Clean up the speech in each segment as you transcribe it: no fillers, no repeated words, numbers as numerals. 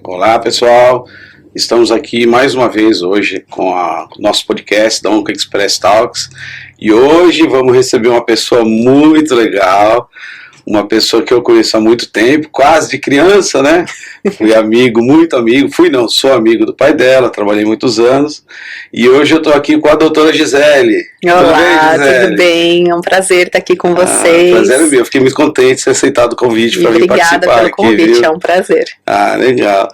Olá, pessoal. Estamos aqui mais uma vez hoje com o nosso podcast da Onco Express Talks. E hoje vamos receber uma pessoa muito legal, uma pessoa que eu conheço há muito tempo, quase de criança, né? Fui amigo, muito amigo, sou amigo do pai dela, trabalhei muitos anos. E hoje eu estou aqui com a doutora Gisele. Olá, tudo bem? É um prazer estar aqui com vocês. Prazer é meu, eu fiquei muito contente de ter aceitado o convite para vir participar. Obrigada pelo convite, viu? É um prazer. Legal.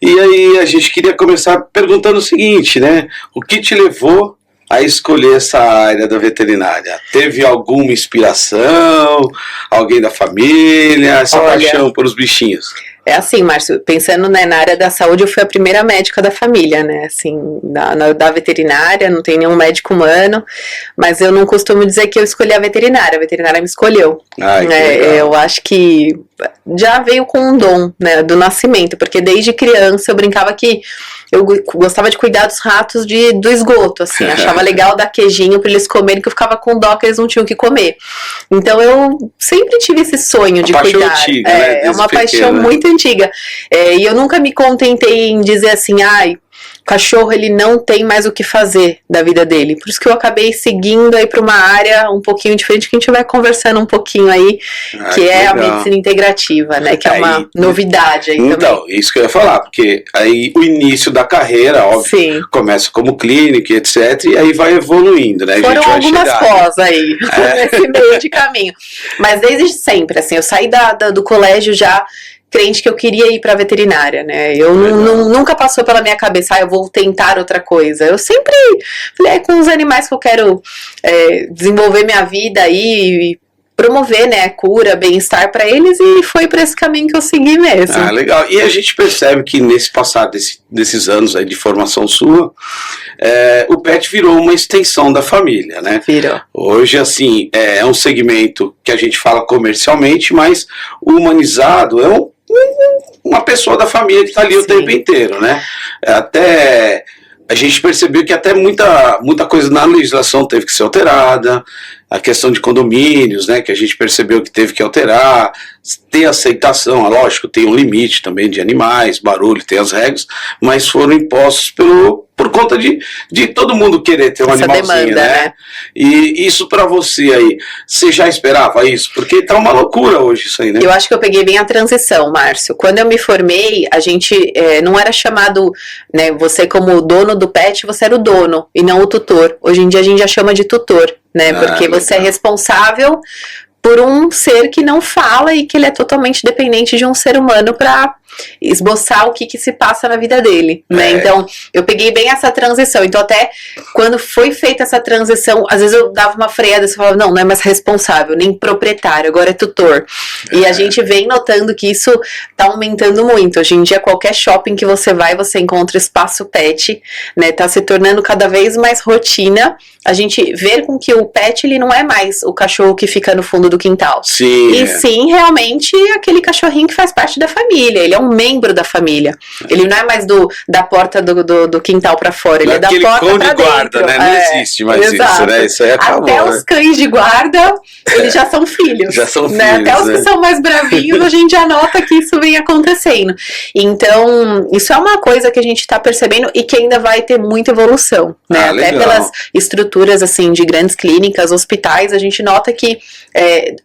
E aí a gente queria começar perguntando o seguinte, né? O que te levou a escolher essa área da veterinária? Teve alguma inspiração? Alguém da família? Essa paixão por os bichinhos? É assim, Márcio, pensando, né, na área da saúde, eu fui a primeira médica da família, né, assim, da veterinária, não tem nenhum médico humano, mas eu não costumo dizer que eu escolhi a veterinária me escolheu. Eu acho que já veio com um dom, né, do nascimento, porque desde criança eu brincava que eu gostava de cuidar dos ratos do esgoto, assim, achava legal dar queijinho pra eles comerem, que eu ficava com dó que eles não tinham o que comer. Então eu sempre tive esse sonho de cuidar. Antiga, né? É uma paixão muito antiga. E eu nunca me contentei em dizer assim, o cachorro ele não tem mais o que fazer da vida dele. Por isso que eu acabei seguindo aí para uma área um pouquinho diferente, que a gente vai conversando um pouquinho aí, que é legal. A medicina integrativa, né? Que é uma novidade aí então, também. Isso que eu ia falar, porque aí o início da carreira, óbvio, começa como clínica, etc, e aí vai evoluindo, né? Foram algumas pós aí, nesse meio de caminho. Mas desde sempre, assim, eu saí do colégio já crente que eu queria ir pra veterinária, né? Eu nunca passou pela minha cabeça, eu vou tentar outra coisa. Eu sempre falei, com os animais que eu quero desenvolver minha vida aí e promover, né, cura, bem-estar pra eles, e foi por esse caminho que eu segui mesmo. Legal. E a gente percebe que nesse passar desses anos aí de formação sua, o pet virou uma extensão da família, né? Virou. Hoje, assim, é um segmento que a gente fala comercialmente, mas humanizado é uma pessoa da família que está ali o tempo inteiro, né? Até a gente percebeu que até muita coisa na legislação teve que ser alterada, a questão de condomínios, né, que a gente percebeu que teve que alterar, tem aceitação, lógico, tem um limite também de animais, barulho, tem as regras, mas foram impostos por conta de todo mundo querer ter um animalzinho, demanda, né? E isso pra você aí, você já esperava isso? Porque tá uma loucura hoje isso aí, né? Eu acho que eu peguei bem a transição, Márcio. Quando eu me formei, a gente não era chamado, né, você como dono do pet, você era o dono e não o tutor. Hoje em dia a gente já chama de tutor, né, porque você é responsável por um ser que não fala e que ele é totalmente dependente de um ser humano para esboçar o que se passa na vida dele, né? Então, eu peguei bem essa transição. Então, até quando foi feita essa transição, às vezes eu dava uma freada e falava, não é mais responsável, nem proprietário, agora é tutor. E a gente vem notando que isso tá aumentando muito. Hoje em dia, qualquer shopping que você vai, você encontra espaço pet, né? Tá se tornando cada vez mais rotina a gente ver com que o pet, ele não é mais o cachorro que fica no fundo do quintal. Sim. Sim, realmente, aquele cachorrinho que faz parte da família. Ele é um membro da família. Ele não é mais da porta do quintal pra fora, ele é da porta pra dentro. Guarda, né? Não existe mais isso, né? Isso aí acabou, até os cães de guarda, eles já são filhos. Já são filhos, né? Até os que são mais bravinhos, a gente já nota que isso vem acontecendo. Então, isso é uma coisa que a gente tá percebendo e que ainda vai ter muita evolução, né? Até pelas estruturas, assim, de grandes clínicas, hospitais, a gente nota que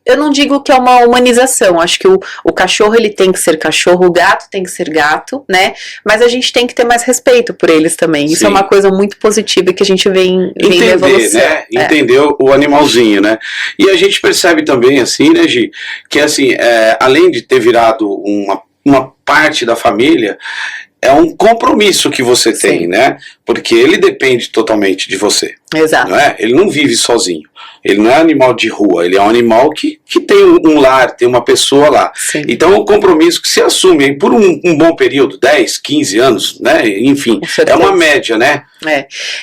eu não digo que é uma humanização, acho que o cachorro, ele tem que ser cachorro, o gato tem que ser gato, né? Mas a gente tem que ter mais respeito por eles também. Isso é uma coisa muito positiva que a gente vem na evolução. Né? Entender o animalzinho, né? E a gente percebe também, assim, né, Gi, que assim, além de ter virado uma parte da família, é um compromisso que você tem, né? Porque ele depende totalmente de você. Exato. Não é? Ele não vive sozinho. Ele não é animal de rua, ele é um animal que tem um lar, tem uma pessoa lá. Sim. Então é um compromisso que se assume aí por um bom período, 10, 15 anos, né? Enfim, é uma média, né?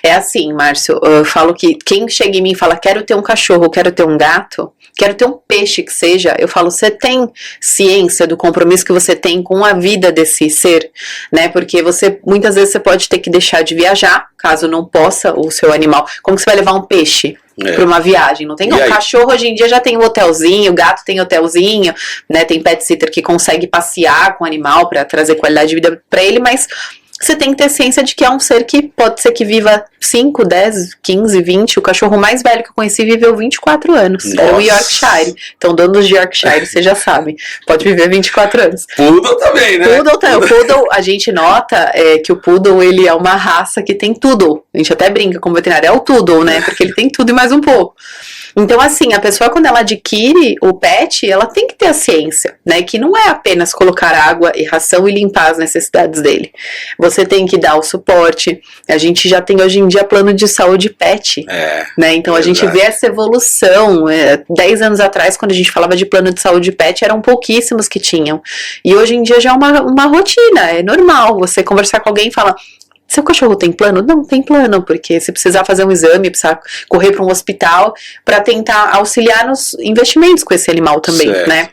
É assim, Márcio, eu falo que quem chega em mim e fala, quero ter um cachorro, quero ter um gato, quero ter um peixe que seja, eu falo, você tem ciência do compromisso que você tem com a vida desse ser, né? Porque muitas vezes você pode ter que deixar de viajar, caso não possa, o seu animal. Como que você vai levar um peixe? para uma viagem. Não tem um cachorro hoje em dia já tem um hotelzinho, gato tem hotelzinho, né? Tem pet sitter que consegue passear com o animal para trazer qualidade de vida para ele, mas você tem que ter ciência de que é um ser que pode ser que viva 5, 10, 15, 20. O cachorro mais velho que eu conheci viveu 24 anos. Nossa. Era o Yorkshire. Então, donos de Yorkshire, vocês já sabem. Pode viver 24 anos. Poodle também, né? O Poodle, a gente nota que o Poodle, ele é uma raça que tem tudo. A gente até brinca como veterinário, é o Toodle, né? Porque ele tem tudo e mais um pouco. Então, assim, a pessoa, quando ela adquire o pet, ela tem que ter a ciência, né? Que não é apenas colocar água e ração e limpar as necessidades dele. Você tem que dar o suporte. A gente já tem, hoje em dia, plano de saúde pet, né? Então, a gente vê essa evolução. 10 anos atrás, quando a gente falava de plano de saúde pet, eram pouquíssimos que tinham. E hoje em dia já é uma rotina, é normal. Você conversar com alguém e falar... Seu cachorro tem plano? Não tem plano, porque se precisar fazer um exame, precisar correr para um hospital para tentar auxiliar nos investimentos com esse animal também, certo, né?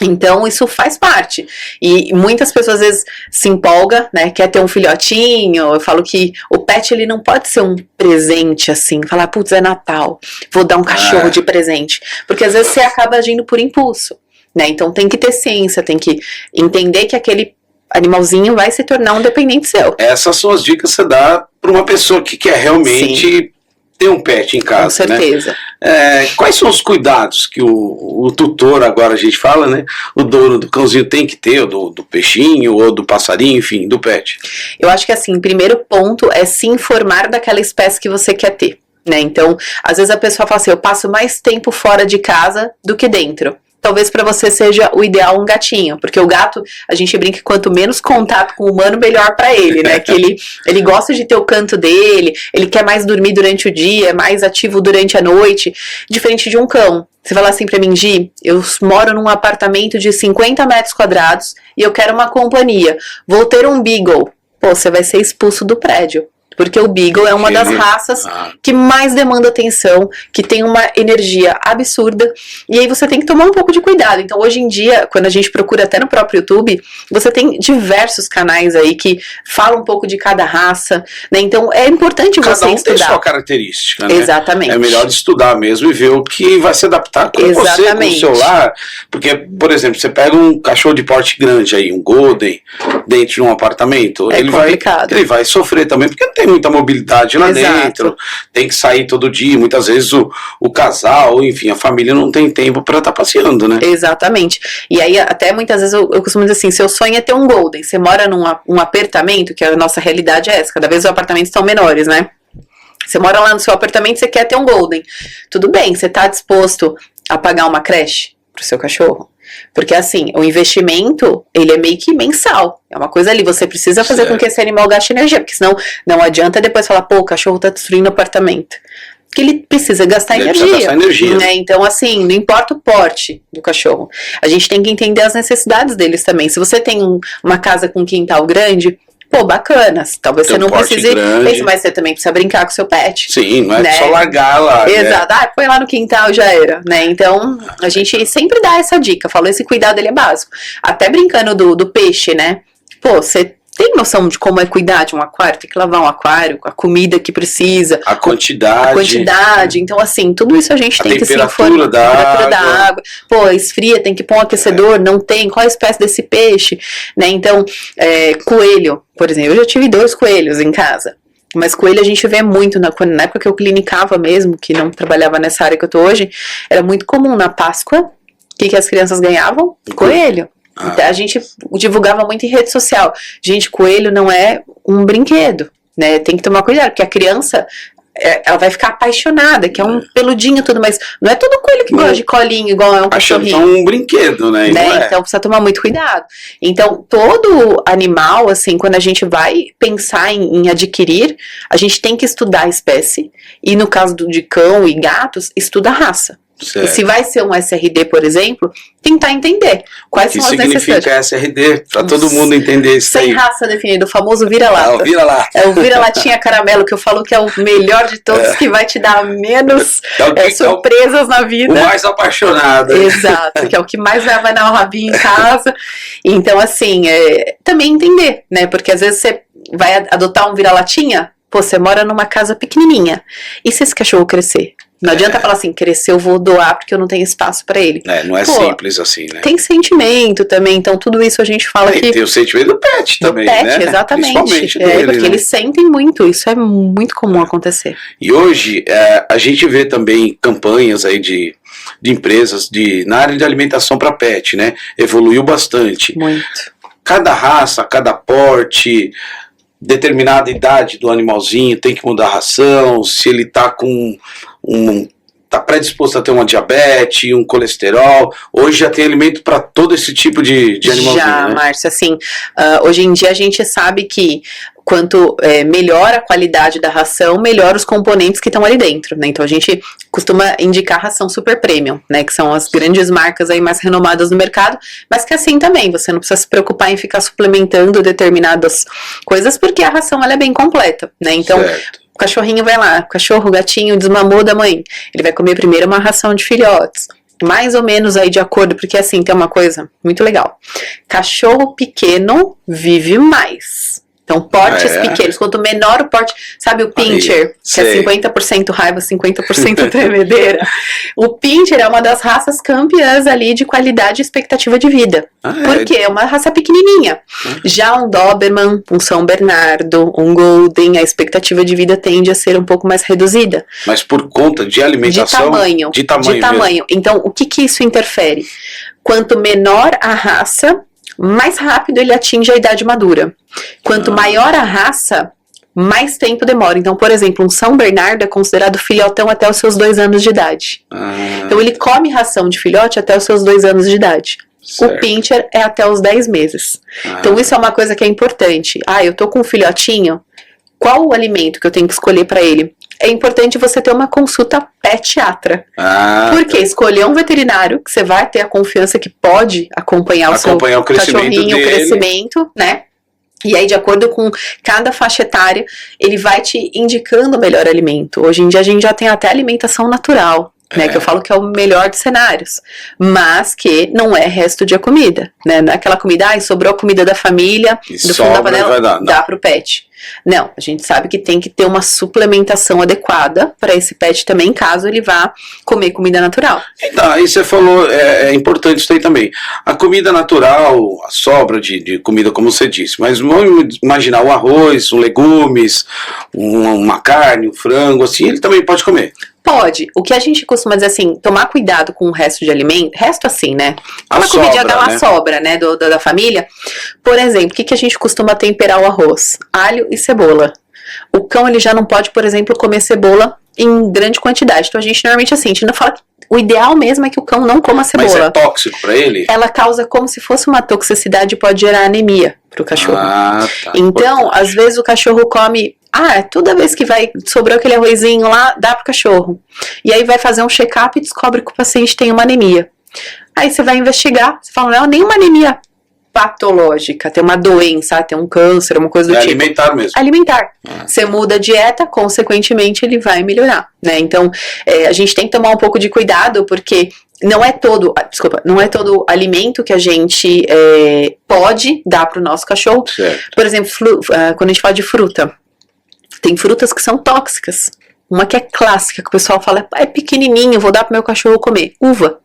Então, isso faz parte. E muitas pessoas, às vezes, se empolgam, né? Quer ter um filhotinho. Eu falo que o pet, ele não pode ser um presente, assim. Falar, putz, é Natal, vou dar um cachorro de presente. Porque, às vezes, você acaba agindo por impulso, né? Então, tem que ter ciência, tem que entender que aquele animalzinho vai se tornar um dependente seu. Essas são as dicas que você dá para uma pessoa que quer realmente ter um pet em casa. Com certeza. Né? Quais são os cuidados que o tutor, agora a gente fala, né? O dono do cãozinho tem que ter, ou do peixinho, ou do passarinho, enfim, do pet? Eu acho que assim, primeiro ponto é se informar daquela espécie que você quer ter, né? Então, às vezes a pessoa fala assim, eu passo mais tempo fora de casa do que dentro. Talvez para você seja o ideal um gatinho, porque o gato, a gente brinca que quanto menos contato com o humano, melhor para ele, né? Que ele gosta de ter o canto dele, ele quer mais dormir durante o dia, é mais ativo durante a noite, diferente de um cão. Você fala assim pra mim, Gi, eu moro num apartamento de 50 metros quadrados e eu quero uma companhia, vou ter um Beagle. Pô, você vai ser expulso do prédio. Porque o Beagle é uma das raças que mais demanda atenção, que tem uma energia absurda, e aí você tem que tomar um pouco de cuidado. Então, hoje em dia, quando a gente procura até no próprio YouTube, você tem diversos canais aí que falam um pouco de cada raça, né? Então, é importante você estudar. Cada um tem sua característica, né? Exatamente. É melhor estudar mesmo e ver o que vai se adaptar com você, com o seu lar. Porque, por exemplo, você pega um cachorro de porte grande aí, um Golden, dentro de um apartamento, ele vai sofrer também, porque não tem muita mobilidade lá dentro, tem que sair todo dia, muitas vezes o casal, enfim, a família não tem tempo para estar passeando, né? Exatamente. E aí, até muitas vezes eu costumo dizer assim, seu sonho é ter um Golden, você mora num apartamento, que a nossa realidade é essa, cada vez os apartamentos estão menores, né? Você mora lá no seu apartamento, você quer ter um Golden. Tudo bem, você está disposto a pagar uma creche pro seu cachorro? Porque assim, o investimento, ele é meio que mensal. É uma coisa ali, você precisa fazer com que esse animal gaste energia, porque senão não adianta depois falar, pô, o cachorro tá destruindo o apartamento. Porque ele precisa gastar energia. Né? Então, assim, não importa o porte do cachorro. A gente tem que entender as necessidades deles também. Se você tem uma casa com quintal grande, pô, bacana. Talvez você não precise, mas você também precisa brincar com o seu pet. Sim, não é só largar lá. Exato. Né? Põe lá no quintal, já era, né? Então, a gente sempre dá essa dica. Falou, esse cuidado, ele é básico. Até brincando do peixe, né? Pô, você tem noção de como é cuidar de um aquário? Tem que lavar um aquário, a comida que precisa. A quantidade. Então, assim, tudo isso a gente tem que se informar. A temperatura da água. Pô, esfria, tem que pôr um aquecedor, não tem. Qual a espécie desse peixe? Né? Então, coelho, por exemplo. Eu já tive 2 coelhos em casa. Mas coelho a gente vê muito, na época que eu clinicava mesmo, que não trabalhava nessa área que eu tô hoje, era muito comum na Páscoa. O que as crianças ganhavam? Coelho. Então, a gente divulgava muito em rede social. Gente, coelho não é um brinquedo, né? Tem que tomar cuidado, porque a criança, ela vai ficar apaixonada, que é um peludinho e tudo, mas não é todo coelho que gosta de colinho, igual é um cachorrinho. É um brinquedo, né? Então precisa tomar muito cuidado. Então, todo animal, assim, quando a gente vai pensar em adquirir, a gente tem que estudar a espécie, e no caso de cão e gatos, estuda a raça. Certo. E se vai ser um SRD, por exemplo, tentar entender quais são as necessidades. O que significa SRD? Para todo mundo entender isso aí. Sem raça definida, o famoso vira-lata. O vira-lata. É o vira-latinha caramelo, que eu falo que é o melhor de todos, que vai te dar menos surpresas na vida. O mais apaixonado. Exato, que é o que mais vai dar um rabinho em casa. Então, assim, também entender, né? Porque às vezes você vai adotar um vira-latinha, Pô, você mora numa casa pequenininha. E se esse cachorro crescer? Não adianta falar assim, crescer eu vou doar porque eu não tenho espaço pra ele. Não é simples assim, né? Tem sentimento também, então tudo isso a gente fala que... Tem o sentimento do pet também, pet, né? exatamente. Principalmente dele, porque né? eles sentem muito, isso é muito comum acontecer. E hoje a gente vê também campanhas aí de empresas na área de alimentação para pet, né? Evoluiu bastante. Muito. Cada raça, cada porte, determinada idade do animalzinho tem que mudar a ração, se ele tá com tá predisposto a ter uma diabetes, um colesterol. Hoje já tem alimento para todo esse tipo de animalzinho, Já, né? Márcio, assim, hoje em dia a gente sabe que quanto melhor a qualidade da ração, melhor os componentes que estão ali dentro, né? Então a gente costuma indicar ração super premium, né? Que são as grandes marcas aí mais renomadas no mercado, mas que assim também, você não precisa se preocupar em ficar suplementando determinadas coisas, porque a ração ela é bem completa, né? Então, Certo. o cachorrinho vai lá, o cachorro, o gatinho desmamou da mãe, ele vai comer primeiro uma ração de filhotes, mais ou menos aí de acordo, porque assim, tem uma coisa muito legal, cachorro pequeno vive mais. Então, portes pequenos, quanto menor o porte, sabe o pincher, que é 50% raiva, 50% tremedeira? O pincher é uma das raças campeãs ali de qualidade e expectativa de vida. Porque é uma raça pequenininha. Já um Doberman, um São Bernardo, um Golden, a expectativa de vida tende a ser um pouco mais reduzida. Mas por conta de alimentação? De tamanho. Então, o que isso interfere? Quanto menor a raça, mais rápido ele atinge a idade madura. Quanto maior a raça, mais tempo demora. Então, por exemplo, um São Bernardo é considerado filhotão até os seus 2 anos de idade. Então, ele come ração de filhote até os seus 2 anos de idade. Certo. O pincher é até os 10 meses. Então, isso é uma coisa que é importante. Eu tô com um filhotinho, qual o alimento que eu tenho que escolher para ele? É importante você ter uma consulta pediatra. Porque escolher um veterinário que você vai ter a confiança que pode acompanhar o seu cachorrinho, o crescimento, né? E aí, de acordo com cada faixa etária, ele vai te indicando o melhor alimento. Hoje em dia, a gente já tem até alimentação natural, né? Que eu falo que é o melhor dos cenários. Mas que não é resto de comida, né? Não é aquela comida, sobrou a comida da família, do fundo da panela, dá pro pet. Não, a gente sabe que tem que ter uma suplementação adequada para esse pet também, caso ele vá comer comida natural. Então, aí você falou, é importante isso aí também. A comida natural, a sobra de comida, como você disse, mas vamos imaginar um arroz, um legumes, uma carne, um frango, assim, ele também pode comer. Pode. O que a gente costuma dizer assim, tomar cuidado com o resto de alimento, resto assim, né? Uma comidinha da sobra, né, da família. Por exemplo, o que a gente costuma temperar o arroz? Alho e cebola. O cão, ele já não pode, por exemplo, comer cebola em grande quantidade. Então a gente normalmente assim, a gente não fala que o ideal mesmo é que o cão não coma cebola. Mas é tóxico pra ele? Ela causa como se fosse uma toxicidade e pode gerar anemia pro cachorro. Tá, então, importante. às vezes o cachorro come... toda vez que sobrou aquele arrozinho lá, dá pro cachorro. E aí vai fazer um check-up e descobre que o paciente tem uma anemia. Aí você vai investigar, você fala, não é nenhuma anemia patológica, tem uma doença, tem um câncer, uma coisa do tipo. Alimentar mesmo. Alimentar. Você muda a dieta, consequentemente ele vai melhorar, né? Então, a gente tem que tomar um pouco de cuidado, porque não é todo alimento que a gente pode dar pro nosso cachorro. Certo. Por exemplo, quando a gente fala de fruta, tem frutas que são tóxicas. Uma que é clássica, que o pessoal fala, é pequenininho, vou dar pro meu cachorro comer. Uva.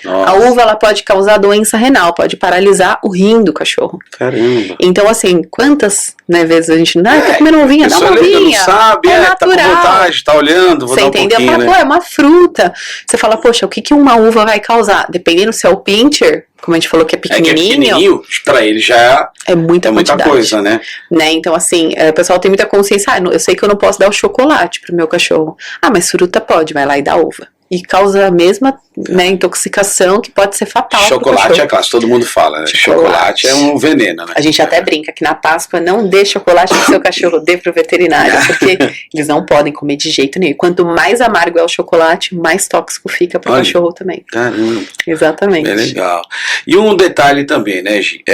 Nossa. A uva, ela pode causar doença renal, pode paralisar o rim do cachorro. Caramba. Então, assim, quantas vezes a gente tá comendo uvinha, dá uma uvinha. Não sabe, natural. Tá com vontade, tá olhando, vou você dar um entendeu? pouquinho, Fala, né? é uma fruta. Você fala, poxa, o que uma uva vai causar? Dependendo se é o pincher, como a gente falou que é pequenininho, pra ele já é muita coisa, né? Então, assim, o pessoal tem muita consciência, eu sei que eu não posso dar o chocolate pro meu cachorro. Mas fruta pode, vai lá e dá uva. E causa a mesma intoxicação que pode ser fatal. Chocolate é claro, todo mundo fala, né? Chocolate é um veneno, né? A gente até brinca que na Páscoa não dê chocolate pro seu cachorro, dê pro veterinário, porque eles não podem comer de jeito nenhum. Quanto mais amargo é o chocolate, mais tóxico fica pro cachorro também. Caramba. Exatamente. É legal. E um detalhe também, né, Gi?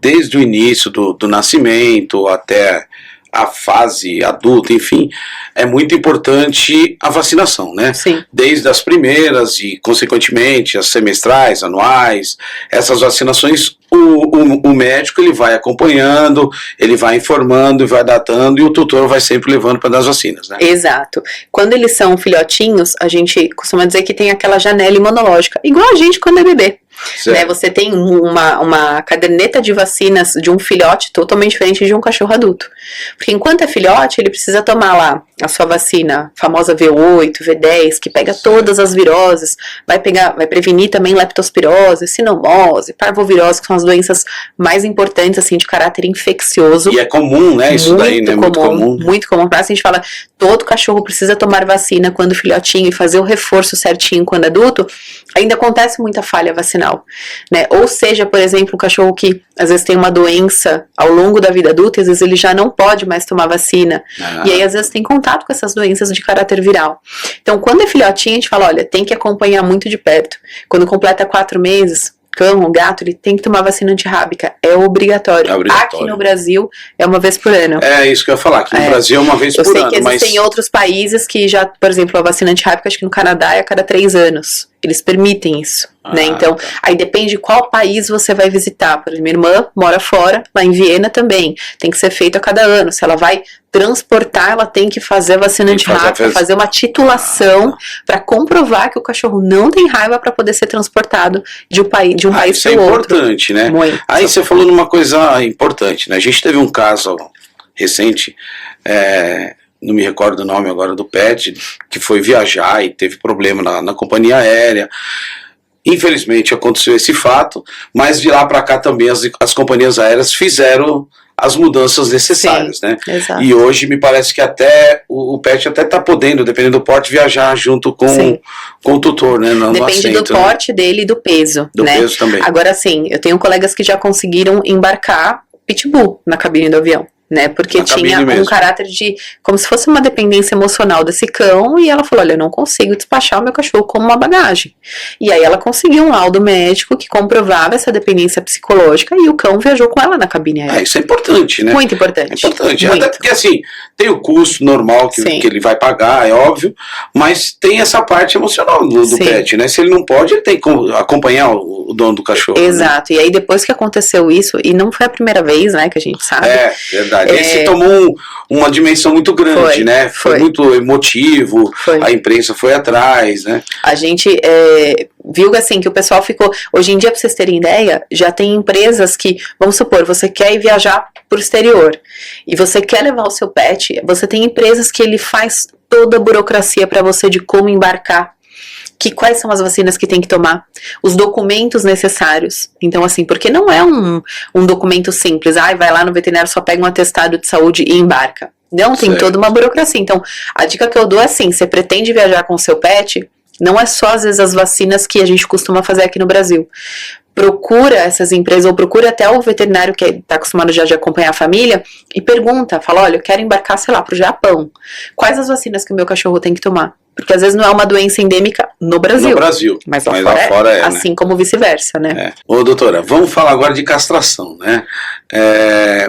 Desde o início do nascimento até a fase adulta, enfim, é muito importante a vacinação, né? Sim. Desde as primeiras e, consequentemente, as semestrais, anuais, essas vacinações, o médico ele vai acompanhando, ele vai informando e vai datando, e o tutor vai sempre levando para dar as vacinas, né? Exato. Quando eles são filhotinhos, a gente costuma dizer que tem aquela janela imunológica, igual a gente quando é bebê. Né, você tem uma caderneta de vacinas de um filhote totalmente diferente de um cachorro adulto. Porque enquanto é filhote, ele precisa tomar lá a sua vacina, famosa V8, V10, que pega todas as viroses, vai prevenir também leptospirose, sinomose, parvovirose, que são as doenças mais importantes, assim, de caráter infeccioso. E é comum, né, isso daí, né, muito comum. Muito comum. Pra assim, a gente fala, todo cachorro precisa tomar vacina quando filhotinho e fazer o reforço certinho quando adulto, ainda acontece muita falha vacinal. Né? Ou seja, por exemplo, um cachorro que às vezes tem uma doença ao longo da vida adulta, às vezes ele já não pode mais tomar vacina, e aí às vezes tem contato com essas doenças de caráter viral. Então, quando é filhotinho, a gente fala, olha, tem que acompanhar muito de perto. Quando completa 4 meses, cão ou gato, ele tem que tomar vacina antirrábica, é obrigatório. Aqui no Brasil é uma vez por ano. É isso que eu ia falar, aqui no Brasil é uma vez por ano. Eu sei que existem outros países que já, por exemplo, a vacina antirrábica, acho que no Canadá é a cada 3 anos. Eles permitem isso, né? Então, aí depende de qual país você vai visitar. Por exemplo, minha irmã mora fora, lá em Viena também. Tem que ser feito a cada ano. Se ela vai transportar, ela tem que fazer a vacina antirrábica, fazer uma titulação para comprovar que o cachorro não tem raiva para poder ser transportado de um país para o outro. Isso é importante, né? Muito. Aí você falou numa coisa importante, né? A gente teve um caso recente, não me recordo o nome agora do pet, que foi viajar e teve problema na companhia aérea. Infelizmente aconteceu esse fato, mas de lá para cá também as companhias aéreas fizeram as mudanças necessárias, né? Exato. E hoje me parece que até o pet até está podendo, dependendo do porte, viajar junto com o tutor, né? Depende do porte dele e do peso, do peso também. Agora sim, eu tenho colegas que já conseguiram embarcar pitbull na cabine do avião. Né, porque tinha um caráter de, como se fosse uma dependência emocional desse cão, e ela falou, olha, eu não consigo despachar o meu cachorro como uma bagagem. E aí ela conseguiu um laudo médico que comprovava essa dependência psicológica, e o cão viajou com ela na cabine aérea. Isso é importante, né? Muito importante. É importante, muito. Até porque assim, tem o custo normal que ele vai pagar, é óbvio, mas tem essa parte emocional do pet, né? Se ele não pode, ele tem que acompanhar o dono do cachorro. Exato, né? E aí depois que aconteceu isso, e não foi a primeira vez, né, que a gente sabe. É, verdade. Esse tomou uma dimensão muito grande, né? Foi muito emotivo, a imprensa foi atrás, né? A gente viu assim que o pessoal ficou. Hoje em dia, para vocês terem ideia, já tem empresas que, vamos supor, você quer ir viajar para o exterior e você quer levar o seu pet, você tem empresas que ele faz toda a burocracia para você de como embarcar. Quais são as vacinas que tem que tomar, os documentos necessários. Então, assim, porque não é um documento simples, vai lá no veterinário, só pega um atestado de saúde e embarca. Não, tem toda uma burocracia. Então, a dica que eu dou é assim, você pretende viajar com o seu pet, não é só, às vezes, as vacinas que a gente costuma fazer aqui no Brasil. Procura essas empresas, ou procura até o veterinário que está acostumado já de acompanhar a família, e pergunta, fala, olha, eu quero embarcar, sei lá, para o Japão. Quais as vacinas que o meu cachorro tem que tomar? Porque às vezes não é uma doença endêmica no Brasil. No Brasil. Mas lá fora é, assim, né? Como vice-versa, né? Ô, doutora, vamos falar agora de castração, né?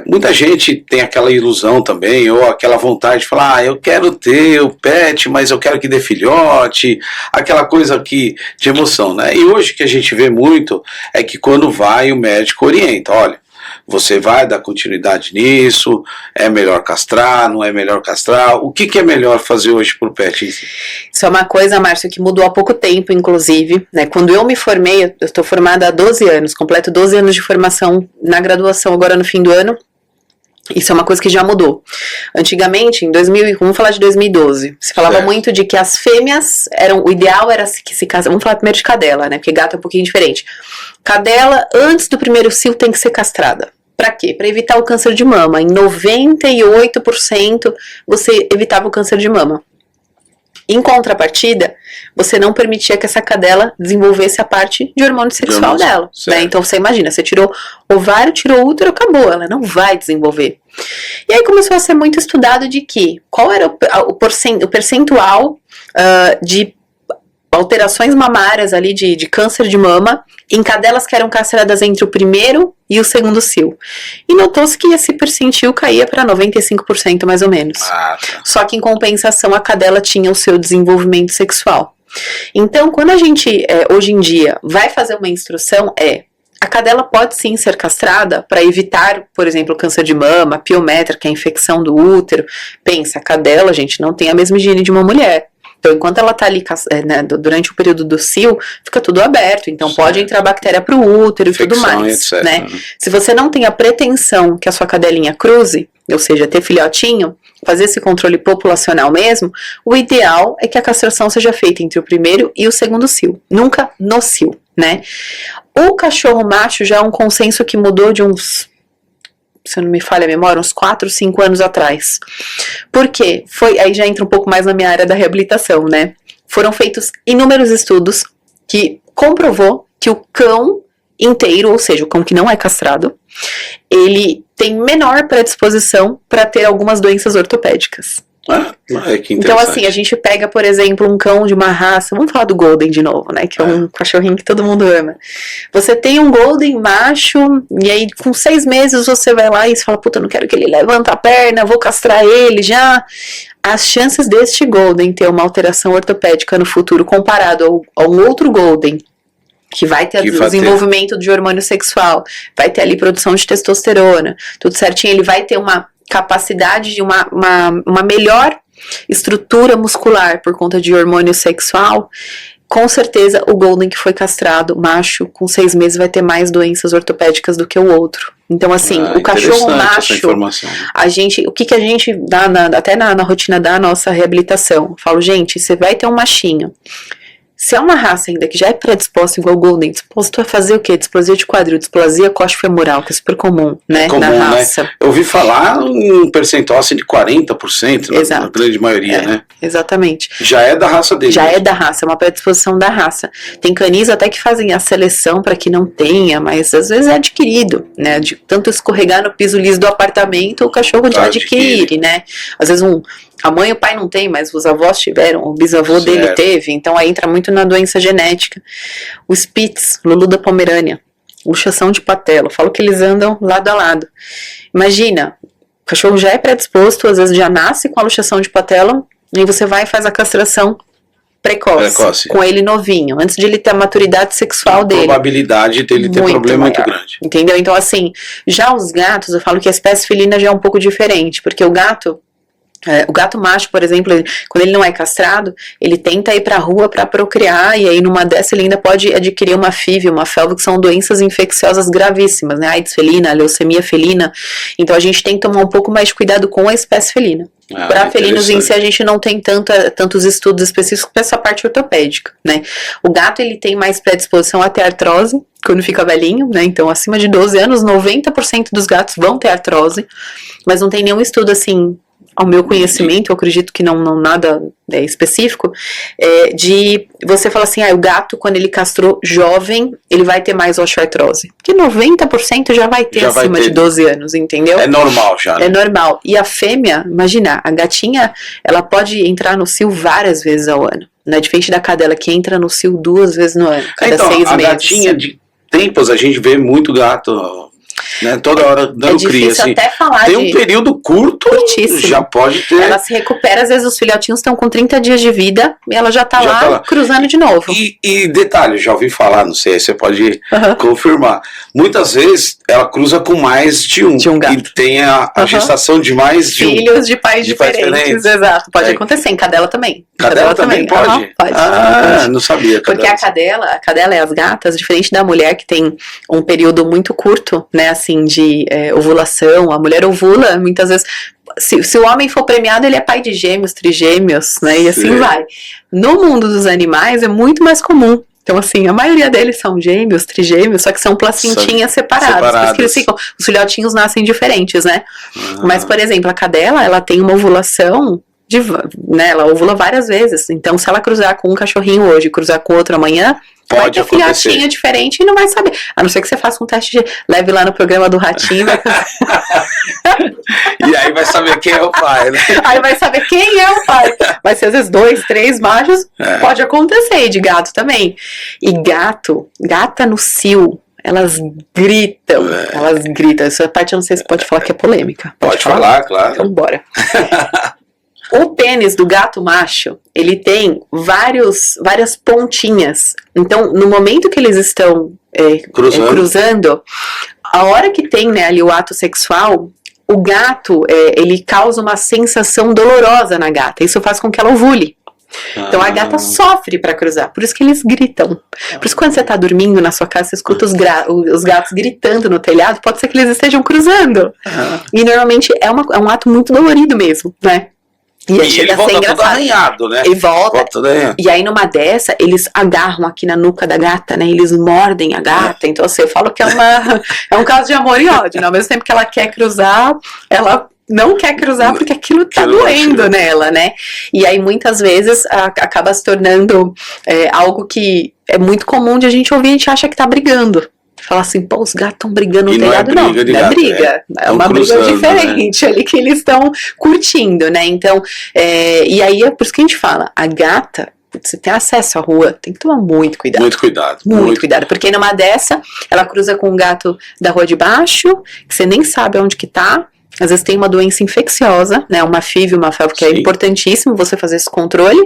Muita gente tem aquela ilusão também, ou aquela vontade de falar, eu quero ter o pet, mas eu quero que dê filhote, aquela coisa de emoção, né? E hoje que a gente vê muito é que quando vai o médico orienta, olha, você vai dar continuidade nisso, é melhor castrar, não é melhor castrar, o que é melhor fazer hoje para o pet? Isso é uma coisa, Márcio, que mudou há pouco tempo, inclusive, né? Quando eu me formei, eu estou formada há 12 anos, completo 12 anos de formação na graduação agora no fim do ano. Isso é uma coisa que já mudou. Antigamente, vamos falar de 2012, se falava muito de que as fêmeas o ideal era que se casassem. Vamos falar primeiro de cadela, né? Porque gato é um pouquinho diferente. Cadela, antes do primeiro cio, tem que ser castrada. Pra quê? Pra evitar o câncer de mama. Em 98% você evitava o câncer de mama. Em contrapartida, você não permitia que essa cadela desenvolvesse a parte de hormônio sexual dela. Né? Então você imagina, você tirou ovário, tirou útero, acabou, ela não vai desenvolver. E aí começou a ser muito estudado de que qual era o percentual de alterações mamárias ali de câncer de mama em cadelas que eram castradas entre o primeiro e o segundo cio. E notou-se que esse percentil caía para 95% mais ou menos. Tá. Só que em compensação a cadela tinha o seu desenvolvimento sexual. Então, quando a gente, hoje em dia, vai fazer uma instrução, a cadela pode sim ser castrada para evitar, por exemplo, câncer de mama, piometra, que é a infecção do útero. Pensa, a cadela, gente, não tem a mesma higiene de uma mulher. Então, enquanto ela está ali, né, durante o período do cio, fica tudo aberto. Então, certo, pode entrar bactéria para o útero e tudo mais. Etc, né? Se você não tem a pretensão que a sua cadelinha cruze, ou seja, ter filhotinho, fazer esse controle populacional mesmo, o ideal é que a castração seja feita entre o primeiro e o segundo cio, nunca no cio, né? O cachorro macho já é um consenso que mudou de uns, se não me falha a memória, uns 4, 5 anos atrás. Por quê? Aí já entra um pouco mais na minha área da reabilitação, né? Foram feitos inúmeros estudos que comprovou que o cão inteiro, ou seja, o cão que não é castrado, ele tem menor predisposição para ter algumas doenças ortopédicas. Que então, assim, a gente pega, por exemplo, um cão de uma raça, vamos falar do Golden de novo, né, que é um cachorrinho que todo mundo ama. Você tem um Golden macho, e aí com 6 meses você vai lá e você fala, puta, não quero que ele levante a perna, vou castrar ele já. As chances deste Golden ter uma alteração ortopédica no futuro comparado a um outro Golden, que vai ter desenvolvimento de hormônio sexual, vai ter ali produção de testosterona, tudo certinho, ele vai ter uma capacidade de uma melhor estrutura muscular por conta de hormônio sexual. Com certeza o Golden que foi castrado, macho, com 6 meses vai ter mais doenças ortopédicas do que o outro. Então, assim, o cachorro macho, o que a gente dá até na rotina da nossa reabilitação? Eu falo, gente, você vai ter um machinho. Se é uma raça ainda que já é predisposta igual o Golden, disposto a fazer o quê? Displasia de quadril, displasia coxofemoral, que é super comum, né? Comum, na raça. Né? Eu ouvi falar um percentual assim de 40%, na grande maioria, né? Exatamente. Já é da raça dele. Já é da raça, é uma predisposição da raça. Tem canis até que fazem a seleção para que não tenha, mas às vezes é adquirido, né? De tanto escorregar no piso liso do apartamento, o cachorro já adquire, né? Às vezes a mãe e o pai não tem, mas os avós tiveram, o bisavô dele teve, então aí entra muito na doença genética. O Spitz, Lulu da Pomerânia, luxação de patela, eu falo que eles andam lado a lado. Imagina, o cachorro já é predisposto, às vezes já nasce com a luxação de patela, e você vai e faz a castração precoce. Com ele novinho, antes de ele ter a maturidade sexual dele. A probabilidade dele ter problema muito grande. Entendeu? Então assim, já os gatos, eu falo que a espécie felina já é um pouco diferente, porque o gato macho, por exemplo, quando ele não é castrado, ele tenta ir pra rua pra procriar, e aí numa dessa ele ainda pode adquirir uma FIV, uma FeLV, que são doenças infecciosas gravíssimas, né? AIDS felina, leucemia felina. Então a gente tem que tomar um pouco mais de cuidado com a espécie felina. Para felinos em si a gente não tem tantos estudos específicos para essa parte ortopédica, né? O gato ele tem mais predisposição a ter artrose quando fica velhinho, né? Então acima de 12 anos, 90% dos gatos vão ter artrose, mas não tem nenhum estudo assim, ao meu conhecimento, eu acredito que não nada específico, de você falar assim, o gato quando ele castrou jovem, ele vai ter mais osteoartrose. Porque 90% já vai ter acima de 12 anos, entendeu? É normal já, né? É normal. E a fêmea, imagina, a gatinha, ela pode entrar no cio várias vezes ao ano. Não é diferente da cadela que entra no cio 2 vezes no ano, cada 6 meses. A gatinha, de tempos, a gente vê muito gato, né, toda hora dando cria, assim. Até falar tem um período curtíssimo. Já pode ter. Ela se recupera, às vezes os filhotinhos estão com 30 dias de vida e ela já tá lá cruzando de novo. E detalhe, já ouvi falar, não sei, você pode confirmar. Muitas vezes ela cruza com mais de um gato. E tem a gestação de mais de filhos de pais diferentes. Exato, pode acontecer. Em cadela também. Cadela também pode? Pode. Pode. Não sabia. Porque a cadela e as gatas, diferente da mulher que tem um período muito curto, né, assim, de ovulação, a mulher ovula muitas vezes. Se o homem for premiado, ele é pai de gêmeos, trigêmeos, né, e assim vai. No mundo dos animais é muito mais comum. Então, assim, a maioria deles são gêmeos, trigêmeos, só que são placentinhas separadas. Eles ficam, os filhotinhos nascem diferentes, né? Mas, por exemplo, a cadela, ela tem uma ovulação, né, ela ovula várias vezes. Então, se ela cruzar com um cachorrinho hoje e cruzar com outro amanhã, vai ter acontecer. filhotinho diferente e não vai saber. A não ser que você faça um teste de leve lá no programa do Ratinho. E aí vai saber quem é o pai, né? Aí vai saber quem é o pai. Vai ser às vezes 2, 3 machos. Pode acontecer, e de gato também. E gata no cio, elas gritam. Elas gritam. Essa parte eu não sei se pode falar que é polêmica. Pode falar, claro. Então bora. O pênis do gato macho, ele tem várias pontinhas. Então, no momento que eles estão cruzando, a hora que tem, né, ali o ato sexual, o gato, ele causa uma sensação dolorosa na gata. Isso faz com que ela ovule. Então a gata sofre pra cruzar, por isso que eles gritam. Por isso que quando você tá dormindo na sua casa, você escuta os gatos gritando no telhado, pode ser que eles estejam cruzando. E normalmente é um ato muito dolorido mesmo, né? E aí chega a ser engraçado. Todo arranhado, né? E volta. Arranhado. E aí numa dessa, eles agarram aqui na nuca da gata, né? Eles mordem a gata. Então assim, eu falo que é um caso de amor e ódio, né? Ao mesmo tempo que ela quer cruzar, ela não quer cruzar porque aquilo tá doendo nela, né? E aí muitas vezes acaba se tornando algo que é muito comum de a gente ouvir, a gente acha que tá brigando. Fala assim, pô, os gatos estão brigando no telhado, não é briga, é uma briga diferente, né? Ali que eles estão curtindo, né? Então, e aí é por isso que a gente fala, a gata, você tem acesso à rua, tem que tomar muito cuidado. Muito cuidado. Muito cuidado, porque numa dessa, ela cruza com um gato da rua de baixo, que você nem sabe onde que tá. Às vezes tem uma doença infecciosa, né? Uma FIV, uma FeLV, que é importantíssimo você fazer esse controle.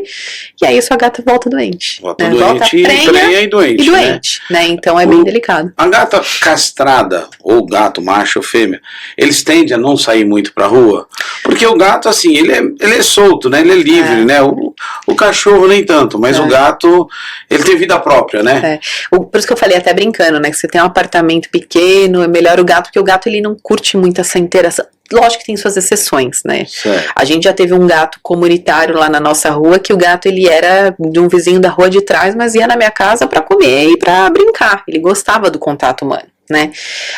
E aí sua gata volta doente. Volta doente, prenha e doente. Né? Então é bem delicado. A gata castrada, ou gato, macho ou fêmea, eles tendem a não sair muito pra rua. Porque o gato, assim, ele é solto, né? Ele é livre, né? O cachorro nem tanto, mas o gato, ele tem vida própria, né? Por isso que eu falei até brincando, né? Que você tem um apartamento pequeno, é melhor o gato, porque o gato ele não curte muito essa interação. Lógico que tem suas exceções, né? Certo. A gente já teve um gato comunitário lá na nossa rua, que o gato ele era de um vizinho da rua de trás, mas ia na minha casa pra comer e pra brincar. Ele gostava do contato humano, né?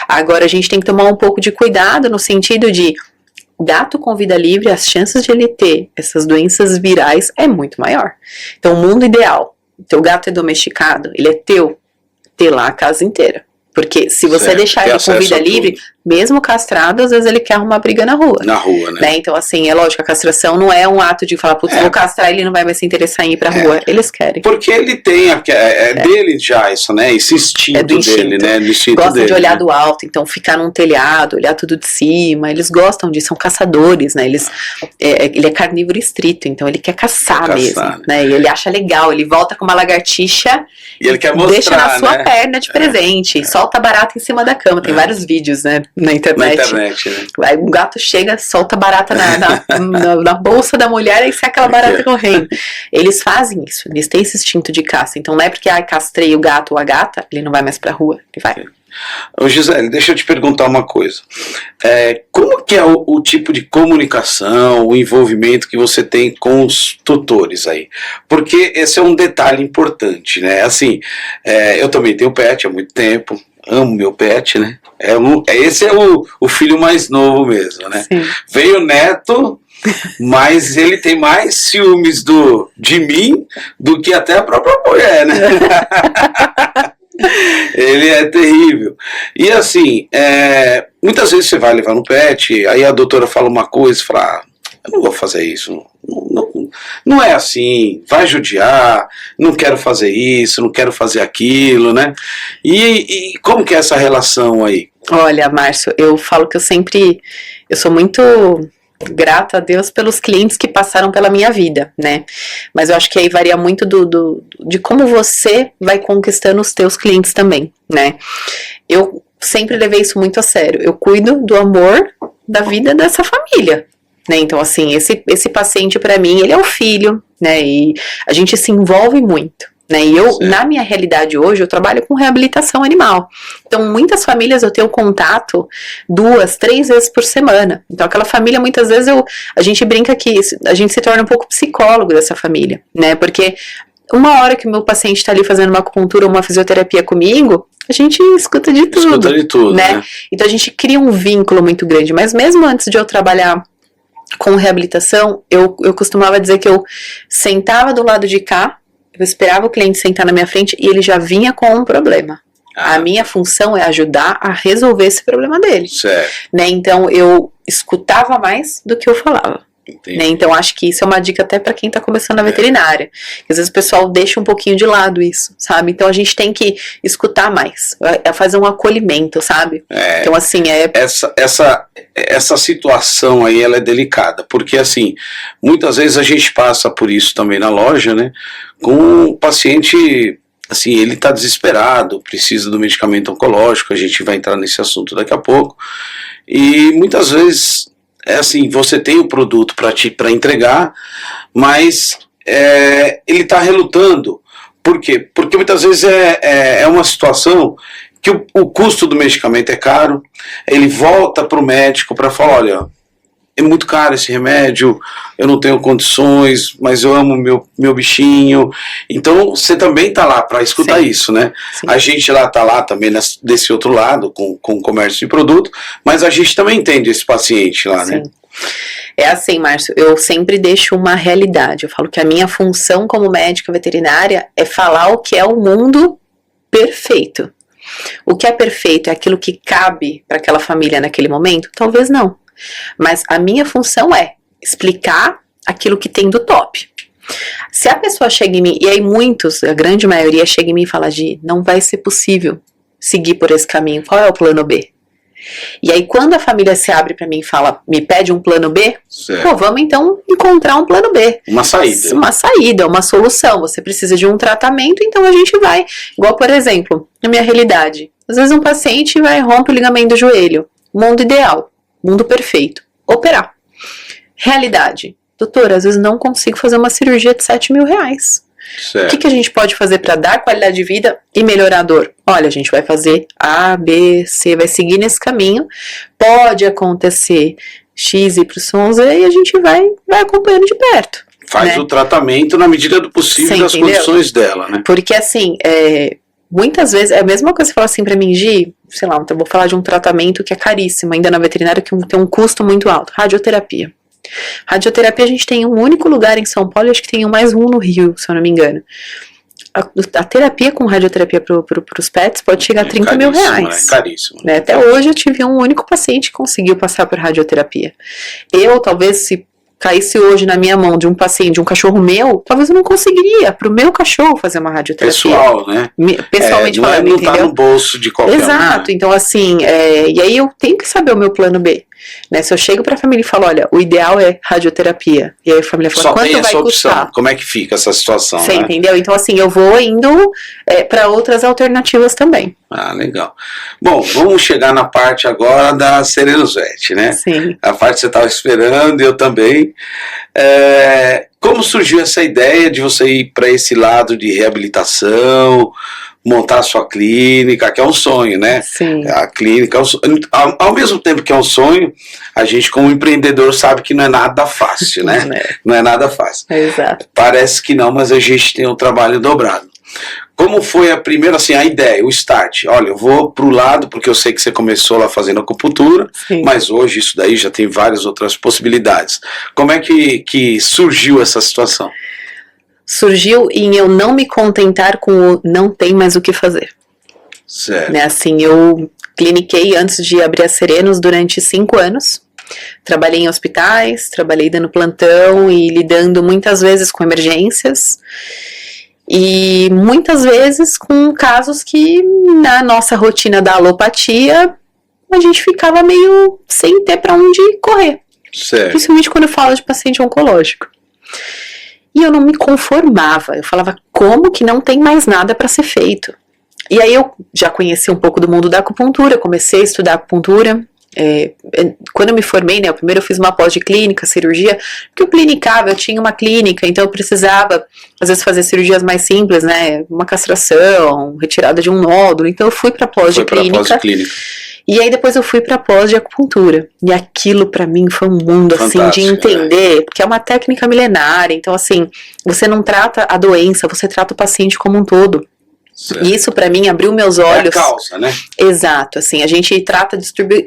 Agora a gente tem que tomar um pouco de cuidado no sentido de gato com vida livre, as chances de ele ter essas doenças virais é muito maior. Então o mundo ideal, teu gato é domesticado, ele é teu, ter lá a casa inteira. Porque se você deixar ele com vida livre, mesmo castrado, às vezes ele quer arrumar briga na rua. Na rua, né? Então, assim, é lógico, a castração não é um ato de falar, putz, vou castrar, ele não vai mais se interessar em ir pra rua. Eles querem. Porque ele tem, dele já isso, né? Esse instinto dele, né? Gostam de olhar do alto, então ficar num telhado, olhar tudo de cima, eles gostam disso, são caçadores, né? Ele é carnívoro estrito, então ele quer caçar mesmo, né? E ele acha legal, ele volta com uma lagartixa e ele quer mostrar, deixa na sua perna de presente, solta barata em cima da cama, tem vários vídeos, né? Na internet, né? Aí um gato chega, solta barata na bolsa da mulher e sai aquela barata correndo. Eles fazem isso, eles têm esse instinto de caça. Então não é porque castrei o gato ou a gata, ele não vai mais pra rua, ele vai. Ô Gisele, deixa eu te perguntar uma coisa. Como que é o tipo de comunicação, o envolvimento que você tem com os tutores aí? Porque esse é um detalhe importante, né? Assim, eu também tenho pet há muito tempo, amo meu pet, né? Esse é o filho mais novo mesmo, né? Sim. Veio o neto, mas ele tem mais ciúmes de mim do que até a própria mulher, né? Ele é terrível. E assim, muitas vezes você vai levar no pet, aí a doutora fala uma coisa e fala, eu não vou fazer isso, não é assim, vai judiar, não quero fazer isso, não quero fazer aquilo, né? E como que é essa relação aí? Olha, Márcio, eu falo que eu sou muito grata a Deus pelos clientes que passaram pela minha vida, né? Mas eu acho que aí varia muito de como você vai conquistando os teus clientes também, né? Eu sempre levei isso muito a sério. Eu cuido do amor da vida dessa família, né? Então, assim, esse paciente pra mim, ele é o filho, né? E a gente se envolve muito, né? E na minha realidade hoje, eu trabalho com reabilitação animal. Então, muitas famílias eu tenho contato 2, 3 vezes por semana. Então, aquela família, muitas vezes, a gente brinca que a gente se torna um pouco psicólogo dessa família, né? Porque uma hora que o meu paciente está ali fazendo uma acupuntura ou uma fisioterapia comigo, a gente escuta de tudo. Escuta de tudo, né? Então, a gente cria um vínculo muito grande. Mas mesmo antes de eu trabalhar com reabilitação, eu costumava dizer que eu sentava do lado de cá, eu esperava o cliente sentar na minha frente e ele já vinha com um problema. A minha função é ajudar a resolver esse problema dele. Certo. Né? Então, eu escutava mais do que eu falava. Né? Então, acho que isso é uma dica até para quem está começando na veterinária. Às vezes o pessoal deixa um pouquinho de lado isso, sabe? Então, a gente tem que escutar mais. É fazer um acolhimento, sabe? Então, assim, Essa situação aí, ela é delicada. Porque, assim, muitas vezes a gente passa por isso também na loja, né? Com um paciente... Assim, ele está desesperado, precisa do medicamento oncológico, a gente vai entrar nesse assunto daqui a pouco. E muitas vezes, assim, você tem o produto para entregar, mas ele está relutando. Por quê? Porque muitas vezes é uma situação que o custo do medicamento é caro, ele volta para o médico para falar, olha, é muito caro esse remédio, eu não tenho condições, mas eu amo meu bichinho. Então, você também está lá para escutar isso, né? Sim. A gente está lá também desse outro lado, com o comércio de produto, mas a gente também entende esse paciente lá, né? É assim, Márcio, eu sempre deixo uma realidade. Eu falo que a minha função como médica veterinária é falar o que é o mundo perfeito. O que é perfeito é aquilo que cabe para aquela família naquele momento? Talvez não. Mas a minha função é explicar aquilo que tem do top. Se a pessoa chega em mim, e aí muitos, a grande maioria chega em mim e fala, não vai ser possível seguir por esse caminho, qual é o plano B? E aí quando a família se abre para mim e fala, me pede um plano B, pô, vamos então encontrar um plano B. Uma saída. Uma saída, uma solução, você precisa de um tratamento, então a gente vai. Igual, por exemplo, na minha realidade, às vezes um paciente rompe o ligamento do joelho, mundo ideal. Mundo perfeito. Operar. Realidade. Doutora, às vezes não consigo fazer uma cirurgia de 7 mil reais. Certo. O que a gente pode fazer para dar qualidade de vida e melhorar a dor? Olha, a gente vai fazer A, B, C, vai seguir nesse caminho. Pode acontecer X, Y, Z e a gente vai acompanhando de perto. Faz o tratamento na medida do possível das condições dela, né? Porque assim, muitas vezes, é a mesma coisa que você fala assim pra mim, Gi, sei lá, eu vou falar de um tratamento que é caríssimo, ainda na veterinária, que tem um custo muito alto, radioterapia. Radioterapia a gente tem um único lugar em São Paulo, e acho que tem mais um no Rio, se eu não me engano. A terapia com radioterapia pros pets pode chegar a 30 mil reais. É caríssimo. Né? Até hoje eu tive um único paciente que conseguiu passar por radioterapia. Eu, talvez, se caísse hoje na minha mão de um paciente, de um cachorro meu, talvez eu não conseguiria pro meu cachorro fazer uma radioterapia. Pessoal, né? Pessoalmente falando, não entendeu? Tá no bolso de qualquer um. Exato, então assim, e aí eu tenho que saber o meu plano B. Né? Se eu chego pra família e falo, olha, o ideal é radioterapia, e aí a família fala, quanto vai custar? Opção. Como é que fica essa situação? Você entendeu? Então assim, eu vou indo para outras alternativas também. Ah, legal. Bom, vamos chegar na parte agora da Serenos Vet, né? Sim. A parte que você estava esperando, eu também. Como surgiu essa ideia de você ir para esse lado de reabilitação, montar a sua clínica, que é um sonho, né? Sim. A clínica, ao mesmo tempo que é um sonho, a gente como empreendedor sabe que não é nada fácil, né? Não é nada fácil. Exato. Parece que não, mas a gente tem um trabalho dobrado. Como foi a primeira, assim, a ideia, o start? Olha, eu vou pro lado, porque eu sei que você começou lá fazendo acupuntura, sim, mas hoje isso daí já tem várias outras possibilidades. Como é que surgiu essa situação? Surgiu em eu não me contentar com o não tem mais o que fazer. Certo. Né, assim, eu cliniquei antes de abrir a Serenos durante 5 anos. Trabalhei em hospitais, trabalhei dando plantão e lidando muitas vezes com emergências. E muitas vezes com casos que na nossa rotina da alopatia a gente ficava meio sem ter para onde correr. Certo. Principalmente quando eu falo de paciente oncológico. E eu não me conformava, eu falava, como que não tem mais nada para ser feito? E aí eu já conheci um pouco do mundo da acupuntura, comecei a estudar acupuntura. Quando eu me formei, né, primeiro eu fiz uma pós de clínica, cirurgia, porque eu clinicava, eu tinha uma clínica, então eu precisava, às vezes, fazer cirurgias mais simples, né, uma castração, retirada de um nódulo, então eu fui para pós de clínica. E aí depois eu fui para pós de acupuntura, e aquilo para mim foi um mundo, fantástico, assim, de entender, porque é uma técnica milenária, então assim, você não trata a doença, você trata o paciente como um todo. Certo. E isso pra mim abriu meus olhos. É a causa, né? Exato, assim, a gente trata de distribuir,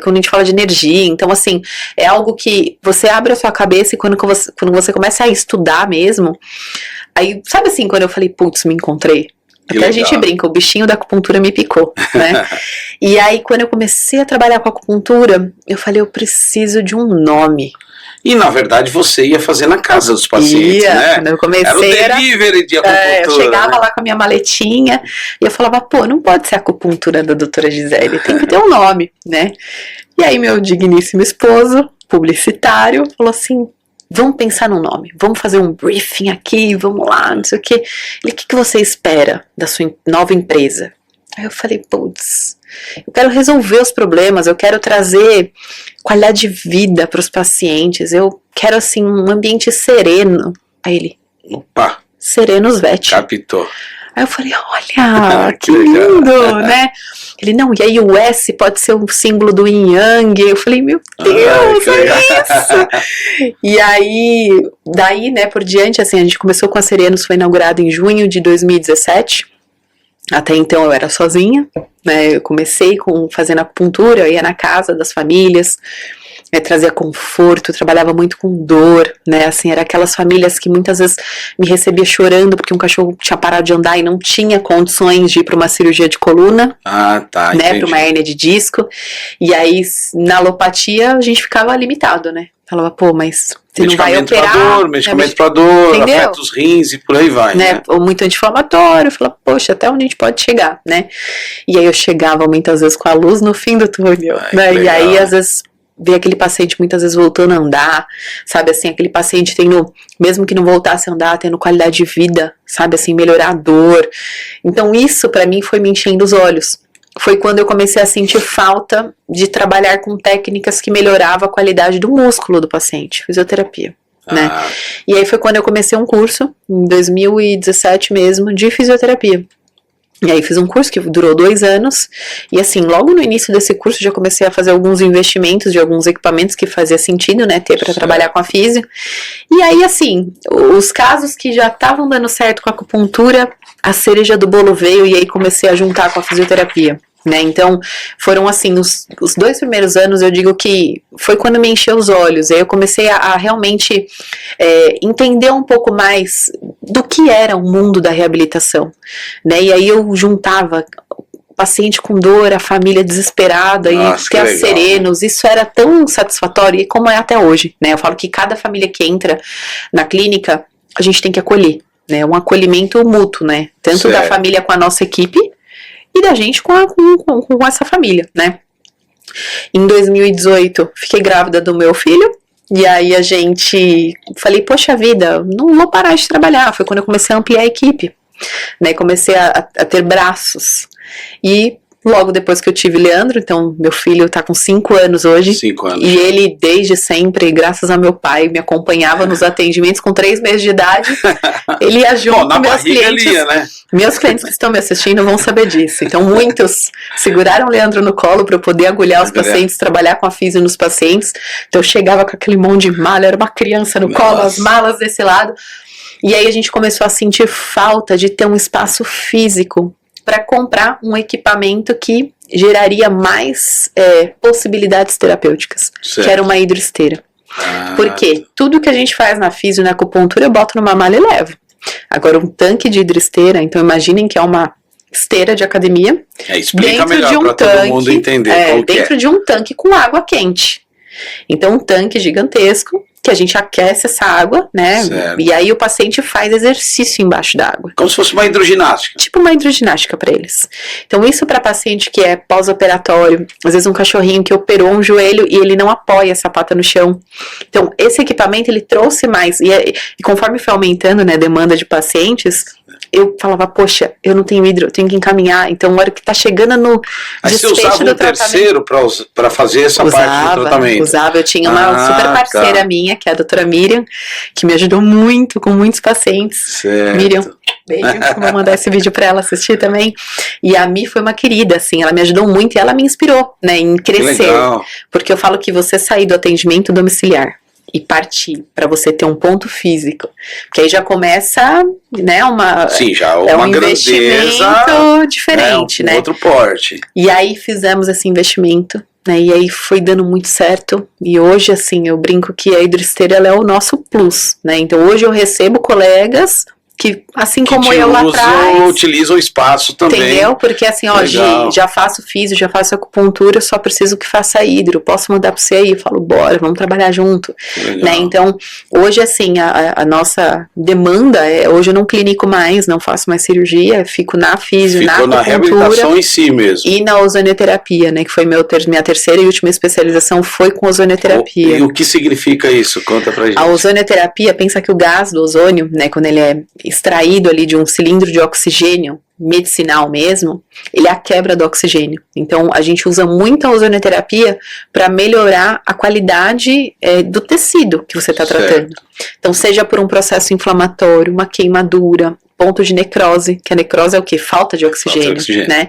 quando a gente fala de energia, então assim, é algo que você abre a sua cabeça e quando você começa a estudar mesmo, Aí, sabe assim, quando eu falei, putz, me encontrei? Que Até a legal. gente brinca, o bichinho da acupuntura me picou, né? E aí, quando eu comecei a trabalhar com acupuntura, eu falei, eu preciso de um nome. E na verdade você ia fazer na casa dos pacientes, né? Quando eu comecei, Era o delivery de acupuntura. eu chegava né? lá com a minha maletinha e eu falava, pô, não pode ser a acupuntura da doutora Gisele, tem que ter um nome, né? E aí meu digníssimo esposo, publicitário, falou assim, vamos pensar no nome, vamos fazer um briefing aqui, vamos lá, não sei o quê. Ele, o que você espera da sua nova empresa? Aí eu falei, putz, eu quero resolver os problemas, eu quero trazer qualidade de vida para os pacientes, eu quero, assim, um ambiente sereno. Aí ele, Opa, Serenos Vet. captou. Aí eu falei, olha, que Que legal. lindo, né? Ele, não, e aí o S pode ser um símbolo do Yin Yang. Eu falei, meu Deus, que é legal. isso! E aí, daí, né, por diante, assim, a gente começou com a Serenos, foi inaugurado em junho de 2017. Até então eu era sozinha, né? Eu comecei fazendo acupuntura, eu ia na casa das famílias, trazia conforto, trabalhava muito com dor, né? Assim, era aquelas famílias que muitas vezes me recebia chorando porque um cachorro tinha parado de andar e não tinha condições de ir para uma cirurgia de coluna, Ah, tá, né? entendi. Para uma hérnia de disco. E aí, na alopatia, a gente ficava limitado, né? Falava, pô, mas você não vai Medicamento operar. pra dor, medicamento pra dor, Entendeu? afeta os rins e por aí vai, né? Ou muito anti-inflamatório, falava, poxa, até onde a gente pode chegar, né? E aí eu chegava muitas vezes com a luz no fim do túnel, Ai, né? que E aí, legal. às vezes, ver aquele paciente muitas vezes voltando a andar, sabe, assim, aquele paciente tendo, mesmo que não voltasse a andar, tendo qualidade de vida, sabe, assim, melhorar a dor. Então isso pra mim foi me enchendo os olhos. Foi quando eu comecei a sentir falta de trabalhar com técnicas que melhoravam a qualidade do músculo do paciente, fisioterapia, né? Ah, E aí foi quando eu comecei um curso, em 2017 mesmo, de fisioterapia. E aí fiz um curso que durou 2 anos, e assim, logo no início desse curso já comecei a fazer alguns investimentos de alguns equipamentos que fazia sentido, né, ter para Certo. trabalhar com a físio. E aí assim, os casos que já estavam dando certo com a acupuntura, a cereja do bolo veio e aí comecei a juntar com a fisioterapia. Né, então foram assim, os 2 primeiros anos eu digo que foi quando me encheu os olhos, aí eu comecei a realmente entender um pouco mais do que era o mundo da reabilitação, né, e aí eu juntava o paciente com dor, a família desesperada, Nossa, e que ter as legal, Serenos, isso era tão satisfatório, e como é até hoje, né, eu falo que cada família que entra na clínica, a gente tem que acolher, né, um acolhimento mútuo, né, tanto da Certo. família com a nossa equipe, e da gente com essa família, né? Em 2018, fiquei grávida do meu filho, e aí a gente, falei, poxa vida, não vou parar de trabalhar, foi quando eu comecei a ampliar a equipe, né? Comecei a ter braços, e logo depois que eu tive Leandro, então meu filho tá com 5 anos hoje, 5 anos. e ele desde sempre, graças a meu pai, me acompanhava nos atendimentos com 3 meses de idade, ele ia junto Bom, na com meus barriga clientes. ele ia, né? Meus clientes que estão me assistindo vão saber disso. Então, muitos seguraram o Leandro no colo para eu poder agulhar os pacientes, trabalhar com a físio nos pacientes. Então, eu chegava com aquele monte de mala, era uma criança no colo, as malas desse lado. E aí, a gente começou a sentir falta de ter um espaço físico para comprar um equipamento que geraria mais possibilidades terapêuticas, Certo. que era uma hidroesteira. Ah, Porque tudo que a gente faz na físio, na acupuntura, eu boto numa mala e levo. Agora, um tanque de hidroesteira, então imaginem que é uma esteira de academia explica dentro melhor de um para todo mundo tanque, entender qual que dentro de um tanque com água quente. Então, um tanque gigantesco que a gente aquece essa água, né? Certo. E aí o paciente faz exercício embaixo da água. Como se fosse uma hidroginástica. Tipo uma hidroginástica para eles. Então, isso para paciente que é pós-operatório, às vezes um cachorrinho que operou um joelho e ele não apoia essa pata no chão. Então, esse equipamento ele trouxe mais. E conforme foi aumentando, né, a demanda de pacientes, eu falava, poxa, eu não tenho hidro, eu tenho que encaminhar. Então, na hora que tá chegando no Aí você desfecho usava do um tratamento. terceiro para fazer essa parte do tratamento. Usava, eu tinha uma super parceira minha, que é a doutora Miriam, que me ajudou muito com muitos pacientes. Certo. Miriam, beijo, vou mandar esse vídeo pra ela assistir também. E a Mi foi uma querida, assim, ela me ajudou muito e ela me inspirou, né, em crescer. Legal. Porque eu falo que você sair do atendimento domiciliar e partir para você ter um ponto físico, porque aí já começa, né, Sim, já um uma investimento grandeza, diferente, né? Outro porte. E aí fizemos esse investimento, né? E aí foi dando muito certo. E hoje, assim, eu brinco que a hidroesteira ela é o nosso plus, né? Então hoje eu recebo colegas que assim Que como te eu lá atrás, utiliza o espaço também. entendeu? Porque assim, ó, já faço físio, já faço acupuntura, só preciso que faça hidro, posso mandar pra você aí? Eu falo, bora, vamos trabalhar junto, né? Então, hoje assim, a nossa demanda é, hoje eu não clinico mais, não faço mais cirurgia, fico na físio, na acupuntura, reabilitação em si mesmo. E na ozonioterapia, né, que foi minha terceira e última especialização foi com ozonioterapia. E o que significa isso? Conta pra gente. A ozonioterapia, pensa que o gás do ozônio, né, quando ele é extraído ali de um cilindro de oxigênio, medicinal mesmo, ele é a quebra do oxigênio. Então, a gente usa muito a ozonioterapia para melhorar a qualidade do tecido que você está tratando. Então, seja por um processo inflamatório, uma queimadura, ponto de necrose, que a necrose é o quê? Falta de oxigênio, né?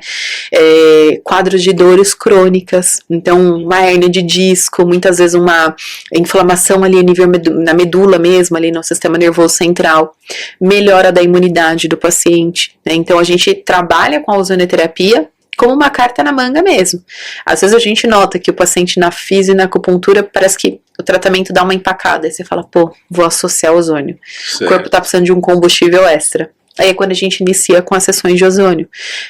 Quadros de dores crônicas, então uma hérnia de disco, muitas vezes uma inflamação ali a nível na medula mesmo, ali no sistema nervoso central, melhora da imunidade do paciente, né? Então a gente trabalha com a ozonioterapia como uma carta na manga mesmo. Às vezes a gente nota que o paciente na físio e na acupuntura parece que o tratamento dá uma empacada, aí você fala, pô, vou associar ozônio. O corpo tá precisando de um combustível extra. Aí é quando a gente inicia com as sessões de ozônio,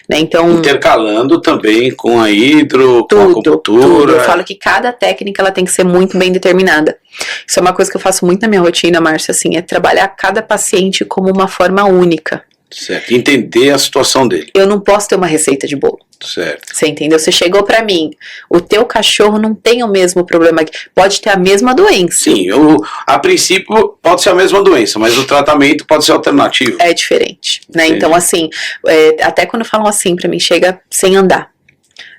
né? Então, intercalando também com a hidro, com a acupuntura. Tudo. Eu falo que cada técnica ela tem que ser muito bem determinada. Isso é uma coisa que eu faço muito na minha rotina, Márcia, assim, é trabalhar cada paciente como uma forma única. Certo. Entender a situação dele. Eu não posso ter uma receita de bolo. Certo. Você entendeu? Você chegou pra mim, o teu cachorro não tem o mesmo problema, pode ter a mesma doença. Sim, a princípio pode ser a mesma doença, mas o tratamento pode ser alternativo. É diferente, né? Sim. Então assim, até quando falam assim pra mim, chega sem andar.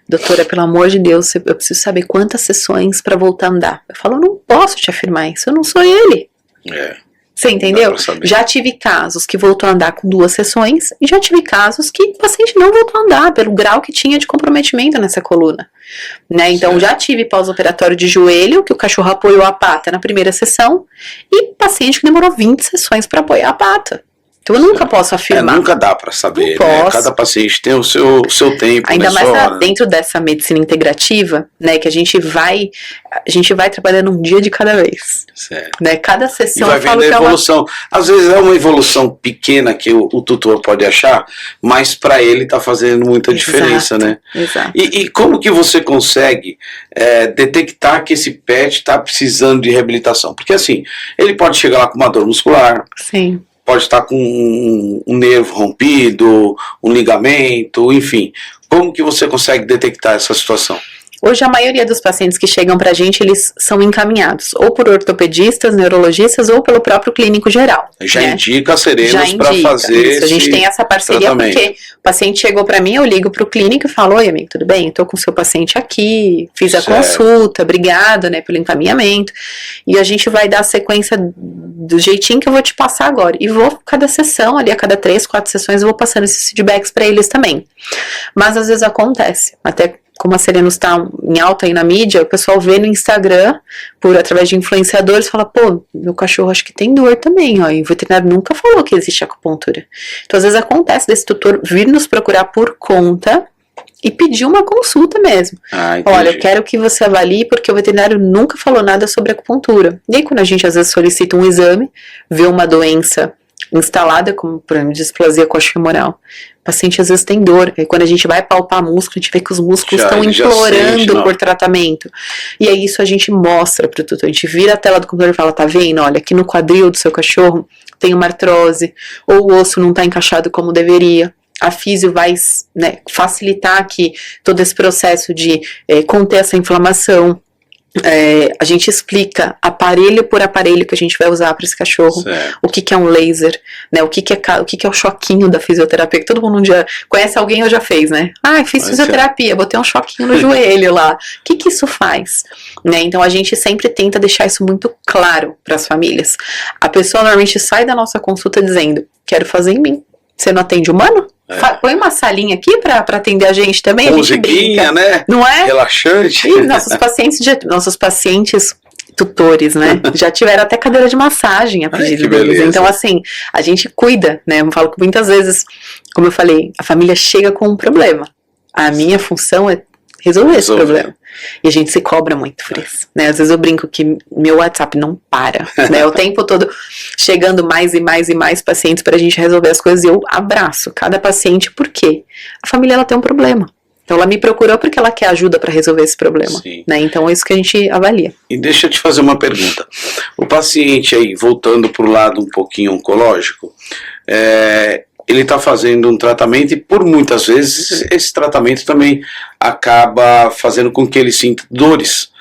Doutora, pelo amor de Deus, eu preciso saber quantas sessões pra voltar a andar. Eu falo, eu não posso te afirmar isso, eu não sou ele. Você entendeu? Já tive casos que voltou a andar com 2 sessões e já tive casos que o paciente não voltou a andar pelo grau que tinha de comprometimento nessa coluna, né? Então já tive pós-operatório de joelho que o cachorro apoiou a pata na primeira sessão e paciente que demorou 20 sessões para apoiar a pata. Então eu nunca posso afirmar. Nunca dá para saber, né? Cada paciente tem o seu tempo. Ainda mais dentro dessa medicina integrativa, né? Que a gente vai trabalhando um dia de cada vez. Certo. Né? Cada sessão e vai vendo a evolução. Às vezes é uma evolução pequena que o tutor pode achar, mas para ele está fazendo muita diferença, né? Exato. E como que você consegue detectar que esse pet está precisando de reabilitação? Porque assim, ele pode chegar lá com uma dor muscular. Sim. Pode estar com um nervo rompido, um ligamento, enfim. Como que você consegue detectar essa situação? Hoje a maioria dos pacientes que chegam pra gente, eles são encaminhados ou por ortopedistas, neurologistas ou pelo próprio clínico geral. Já né? indica serenos para fazer isso. A gente tem essa parceria porque o paciente chegou pra mim, eu ligo pro clínico e falo, oi amigo, tudo bem? Eu tô com o seu paciente aqui, fiz a consulta, obrigado, né, pelo encaminhamento. E a gente vai dar a sequência do jeitinho que eu vou te passar agora. E vou, cada sessão, ali a cada 3, 4 sessões, eu vou passando esses feedbacks pra eles também. Mas às vezes acontece, até como a Serenos está em alta aí na mídia, o pessoal vê no Instagram, através de influenciadores, fala, pô, meu cachorro acho que tem dor também, ó, e o veterinário nunca falou que existe acupuntura. Então, às vezes acontece desse tutor vir nos procurar por conta e pedir uma consulta mesmo. Olha, eu quero que você avalie porque o veterinário nunca falou nada sobre acupuntura. E aí, quando a gente às vezes solicita um exame, vê uma doença instalada, como por exemplo, displasia coxofemoral, o paciente às vezes tem dor, e quando a gente vai palpar músculo, a gente vê que os músculos estão implorando por tratamento, e aí isso a gente mostra pro tutor, a gente vira a tela do computador e fala, tá vendo, olha, aqui no quadril do seu cachorro tem uma artrose, ou o osso não tá encaixado como deveria. A físio vai, né, facilitar aqui todo esse processo de conter essa inflamação. A gente explica aparelho por aparelho que a gente vai usar para esse cachorro, o que é um laser, né, o que é o choquinho da fisioterapia, que todo mundo já conhece, alguém ou já fez, né? Fiz fisioterapia, botei um choquinho no joelho lá, o que isso faz? Né, então a gente sempre tenta deixar isso muito claro para as famílias. A pessoa normalmente sai da nossa consulta dizendo, quero fazer em mim. Você não atende humano? Põe uma salinha aqui para atender a gente também. A gente brinca, né? Não é? Relaxante. E nossos pacientes tutores, né? Já tiveram até cadeira de massagem a pedido deles. Então, assim, a gente cuida, né? Eu falo que muitas vezes, como eu falei, a família chega com um problema. A minha função é resolver esse problema. E a gente se cobra muito por isso, né? Às vezes eu brinco que meu WhatsApp não para, né? O tempo todo chegando mais e mais e mais pacientes pra gente resolver as coisas, e eu abraço cada paciente, porque a família, ela tem um problema. Então ela me procurou porque ela quer ajuda para resolver esse problema, né? Então é isso que a gente avalia. E deixa eu te fazer uma pergunta. O paciente aí, voltando para o lado um pouquinho oncológico, ele está fazendo um tratamento e por muitas vezes esse tratamento também acaba fazendo com que ele sinta dores.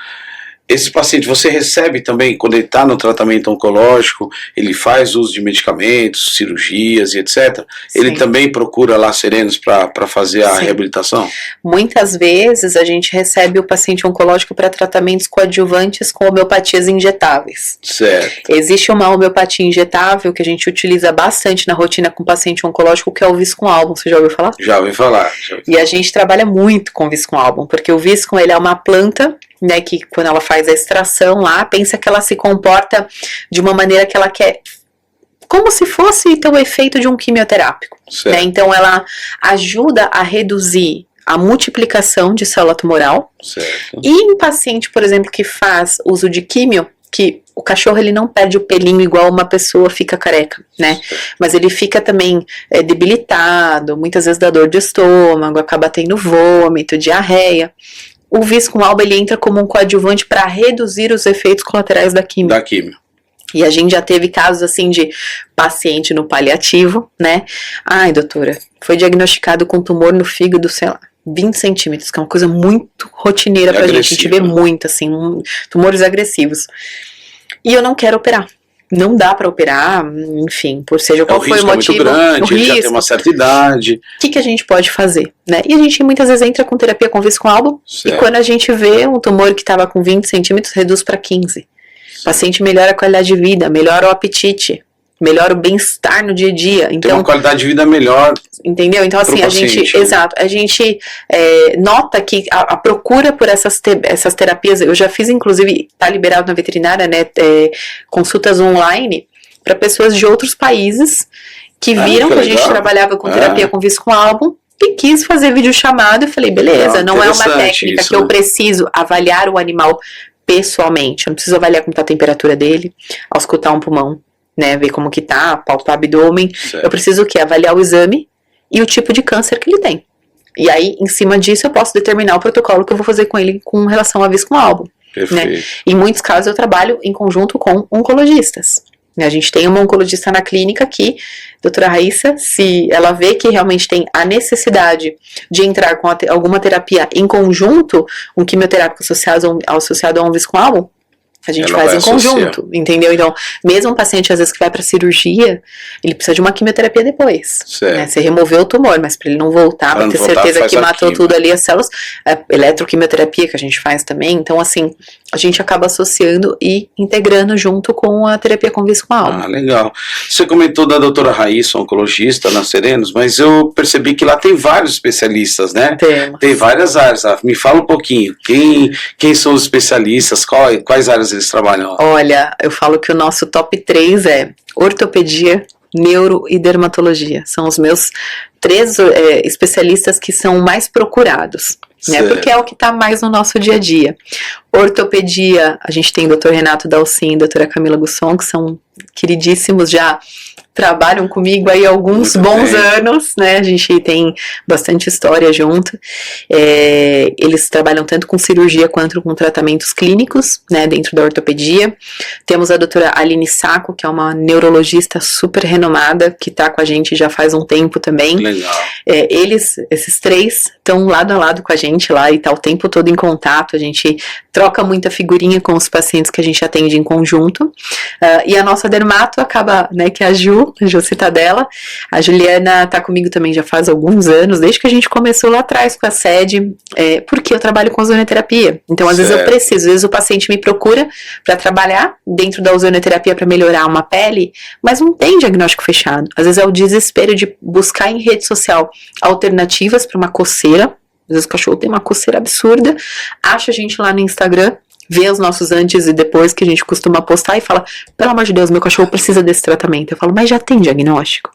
Esse paciente, você recebe também, quando ele está no tratamento oncológico, ele faz uso de medicamentos, cirurgias e etc. Ele também procura lá Serenos para fazer a reabilitação? Muitas vezes a gente recebe o paciente oncológico para tratamentos coadjuvantes com homeopatias injetáveis. Certo. Existe uma homeopatia injetável que a gente utiliza bastante na rotina com o paciente oncológico, que é o Viscum-Album. Você já ouviu falar? Já ouvi falar. E a gente trabalha muito com o Viscum-Album, porque o Viscum, ele é uma planta, né, que quando ela faz a extração lá, pensa que ela se comporta de uma maneira que ela quer, como se fosse ter o efeito de um quimioterápico, né? Então ela ajuda a reduzir a multiplicação de célula tumoral. Certo. E em paciente, por exemplo, que faz uso de químio, que o cachorro, ele não perde o pelinho igual uma pessoa fica careca, né? Mas ele fica também debilitado, muitas vezes dá dor de estômago, acaba tendo vômito, diarreia. O Viscum-Album, ele entra como um coadjuvante para reduzir os efeitos colaterais da químio. E a gente já teve casos assim de paciente no paliativo, né? Ai, doutora, foi diagnosticado com tumor no fígado, sei lá, 20 centímetros, que é uma coisa muito rotineira pra gente. A gente vê muito, assim, tumores agressivos. E eu não quero operar. Não dá para operar, enfim, por seja qual for o motivo. É muito grande, ele já tem uma certa idade. O que a gente pode fazer, né? E a gente muitas vezes entra com terapia com Viscum-Album, e quando a gente vê um tumor que estava com 20 centímetros, reduz para 15. O paciente melhora a qualidade de vida, melhora o apetite, melhora o bem-estar no dia a dia. Então, tem uma qualidade de vida melhor. Entendeu? Então, assim, a gente nota que a procura por essas terapias, eu já fiz, inclusive, tá liberado na veterinária, né, consultas online para pessoas de outros países que viram que a gente trabalhava com terapia com Viscum-Album e quis fazer videochamada. Eu falei, beleza, não é uma técnica que eu preciso avaliar o animal pessoalmente, eu não preciso avaliar como tá a temperatura dele, auscultar um pulmão, né, ver como que tá, palpar abdômen. Eu preciso o quê? Avaliar o exame e o tipo de câncer que ele tem. E aí, em cima disso, eu posso determinar o protocolo que eu vou fazer com ele com relação a Viscum-Album. Né? Em muitos casos, eu trabalho em conjunto com oncologistas. A gente tem uma oncologista na clínica que, doutora Raíssa, se ela vê que realmente tem a necessidade de entrar com alguma terapia em conjunto, um quimioterápico associado a um Viscum-Album, a gente faz em conjunto, entendeu? Então, mesmo um paciente, às vezes, que vai para cirurgia, ele precisa de uma quimioterapia depois. Né? Você removeu o tumor, mas para ele não voltar, para ter certeza que matou tudo ali, as células, eletroquimioterapia que a gente faz também. Então, assim, a gente acaba associando e integrando junto com a terapia com Viscum-Album. Legal. Você comentou da doutora Raíssa, oncologista na Serenos, mas eu percebi que lá tem vários especialistas, né? Tem várias áreas. Me fala um pouquinho, quem são os especialistas, quais áreas eles trabalham? Olha, eu falo que o nosso top 3 é ortopedia, neuro e dermatologia. São os meus 3 especialistas que são mais procurados, né? Porque é o que está mais no nosso dia a dia. Ortopedia, a gente tem o Dr. Renato Dalcin e a doutora Camila Gusson, que são queridíssimos, já trabalham comigo aí há alguns bons anos, né? A gente tem bastante história junto. Eles trabalham tanto com cirurgia quanto com tratamentos clínicos, né, dentro da ortopedia. Temos a doutora Aline Sacco, que é uma neurologista super renomada, que está com a gente já faz um tempo também. Legal. Esses 3 estão lado a lado com a gente lá e tá o tempo todo em contato. A gente troca muita figurinha com os pacientes que a gente atende em conjunto. E a nossa dermato acaba, né, que é a Ju Citadella. A Juliana tá comigo também já faz alguns anos, desde que a gente começou lá atrás com a sede, porque eu trabalho com ozonoterapia. Então, às vezes eu preciso, às vezes o paciente me procura para trabalhar dentro da ozonoterapia para melhorar uma pele, mas não tem diagnóstico fechado. Às vezes é o desespero de buscar em rede social alternativas para uma coceira. Às vezes o cachorro tem uma coceira absurda, acha a gente lá no Instagram, vê os nossos antes e depois que a gente costuma postar e fala, pelo amor de Deus, meu cachorro precisa desse tratamento. Eu falo, mas já tem diagnóstico?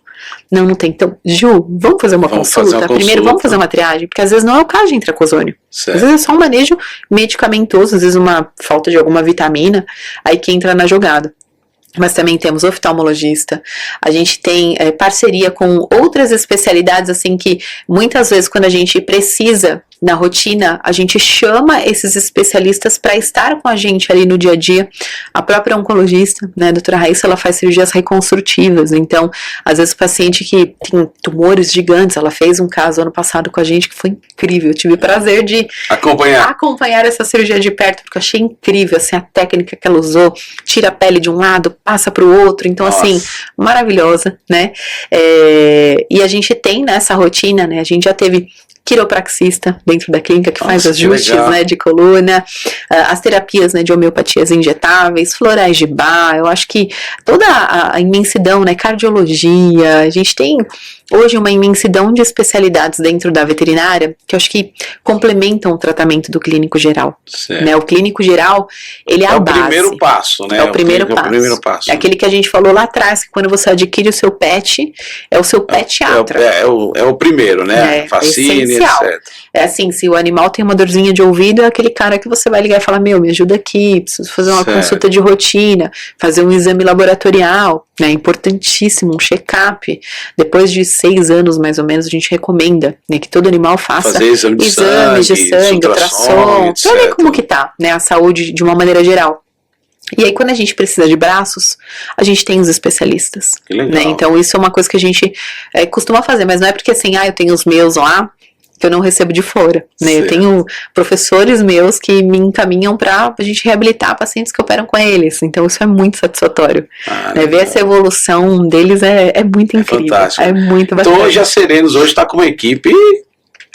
Não tem. Então, Ju, vamos fazer uma consulta? Primeiro, vamos fazer uma triagem, porque às vezes não é o caso de intracosônio. Certo. Às vezes é só um manejo medicamentoso, às vezes uma falta de alguma vitamina, aí que entra na jogada. Mas também temos oftalmologista, a gente tem parceria com outras especialidades, assim, que muitas vezes quando a gente precisa na rotina, a gente chama esses especialistas para estar com a gente ali no dia a dia. A própria oncologista, né, a doutora Raíssa, ela faz cirurgias reconstrutivas, então, às vezes o paciente que tem tumores gigantes, ela fez um caso ano passado com a gente que foi incrível, eu tive o prazer de acompanhar essa cirurgia de perto, porque eu achei incrível, assim, a técnica que ela usou, tira a pele de um lado, passa para o outro, então, nossa, assim, maravilhosa, né, e a gente tem nessa rotina, né, a gente já teve quiropraxista dentro da clínica que faz ajustes, né, de coluna, as terapias, né, de homeopatias injetáveis, florais de Bach, eu acho que toda a imensidão, né, cardiologia, a gente tem hoje uma imensidão de especialidades dentro da veterinária que eu acho que complementam o tratamento do clínico geral, né, o clínico geral, ele é a base. É o primeiro passo, né? É o primeiro passo. É aquele que a gente falou lá atrás, que quando você adquire o seu pet, é o seu petiatra. É o primeiro, né? Fascínio, etc. É assim, se o animal tem uma dorzinha de ouvido, é aquele cara que você vai ligar e falar, me ajuda aqui, preciso fazer uma consulta de rotina, fazer um exame laboratorial, né, importantíssimo, um check-up. Depois de 6 anos, mais ou menos, a gente recomenda, né, que todo animal faça exames de sangue, ultrassom, pra ver como que tá, né, a saúde de uma maneira geral. E aí, quando a gente precisa de braços, a gente tem os especialistas, né, então isso é uma coisa que a gente costuma fazer, mas não é porque assim, eu tenho os meus lá, que eu não recebo de fora, né? Eu tenho professores meus que me encaminham para a gente reabilitar pacientes que operam com eles, então isso é muito satisfatório, né? Ver essa evolução deles é muito incrível, fantástico. É muito bacana. Então hoje a Serenos está com uma equipe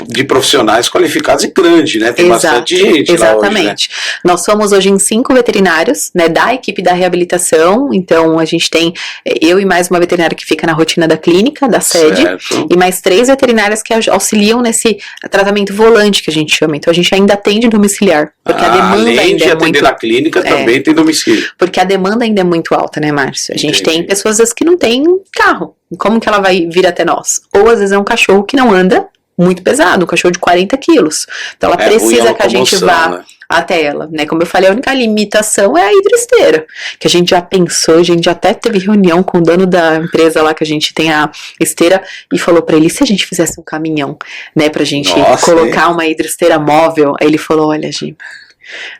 de profissionais qualificados e grande, né? Tem bastante gente exatamente. Lá hoje, né? Nós somos hoje em 5 veterinários, né, da equipe da reabilitação, então a gente tem eu e mais uma veterinária que fica na rotina da clínica, da sede, e mais 3 veterinárias que auxiliam nesse tratamento volante que a gente chama, então a gente ainda atende domiciliar, porque a demanda além ainda de atender na clínica, também tem domicílio. Porque a demanda ainda é muito alta, né, Márcio? A gente tem pessoas às vezes que não tem carro, como que ela vai vir até nós? Ou às vezes é um cachorro que não anda, muito pesado, um cachorro de 40 quilos. Então ela precisa que a gente vá, né, até ela, né? Como eu falei, a única limitação é a hidroesteira, que a gente já pensou, a gente já até teve reunião com o dono da empresa lá que a gente tem a esteira e falou pra ele, e se a gente fizesse um caminhão, né, pra gente colocar uma hidroesteira móvel? Aí ele falou, olha, Gi,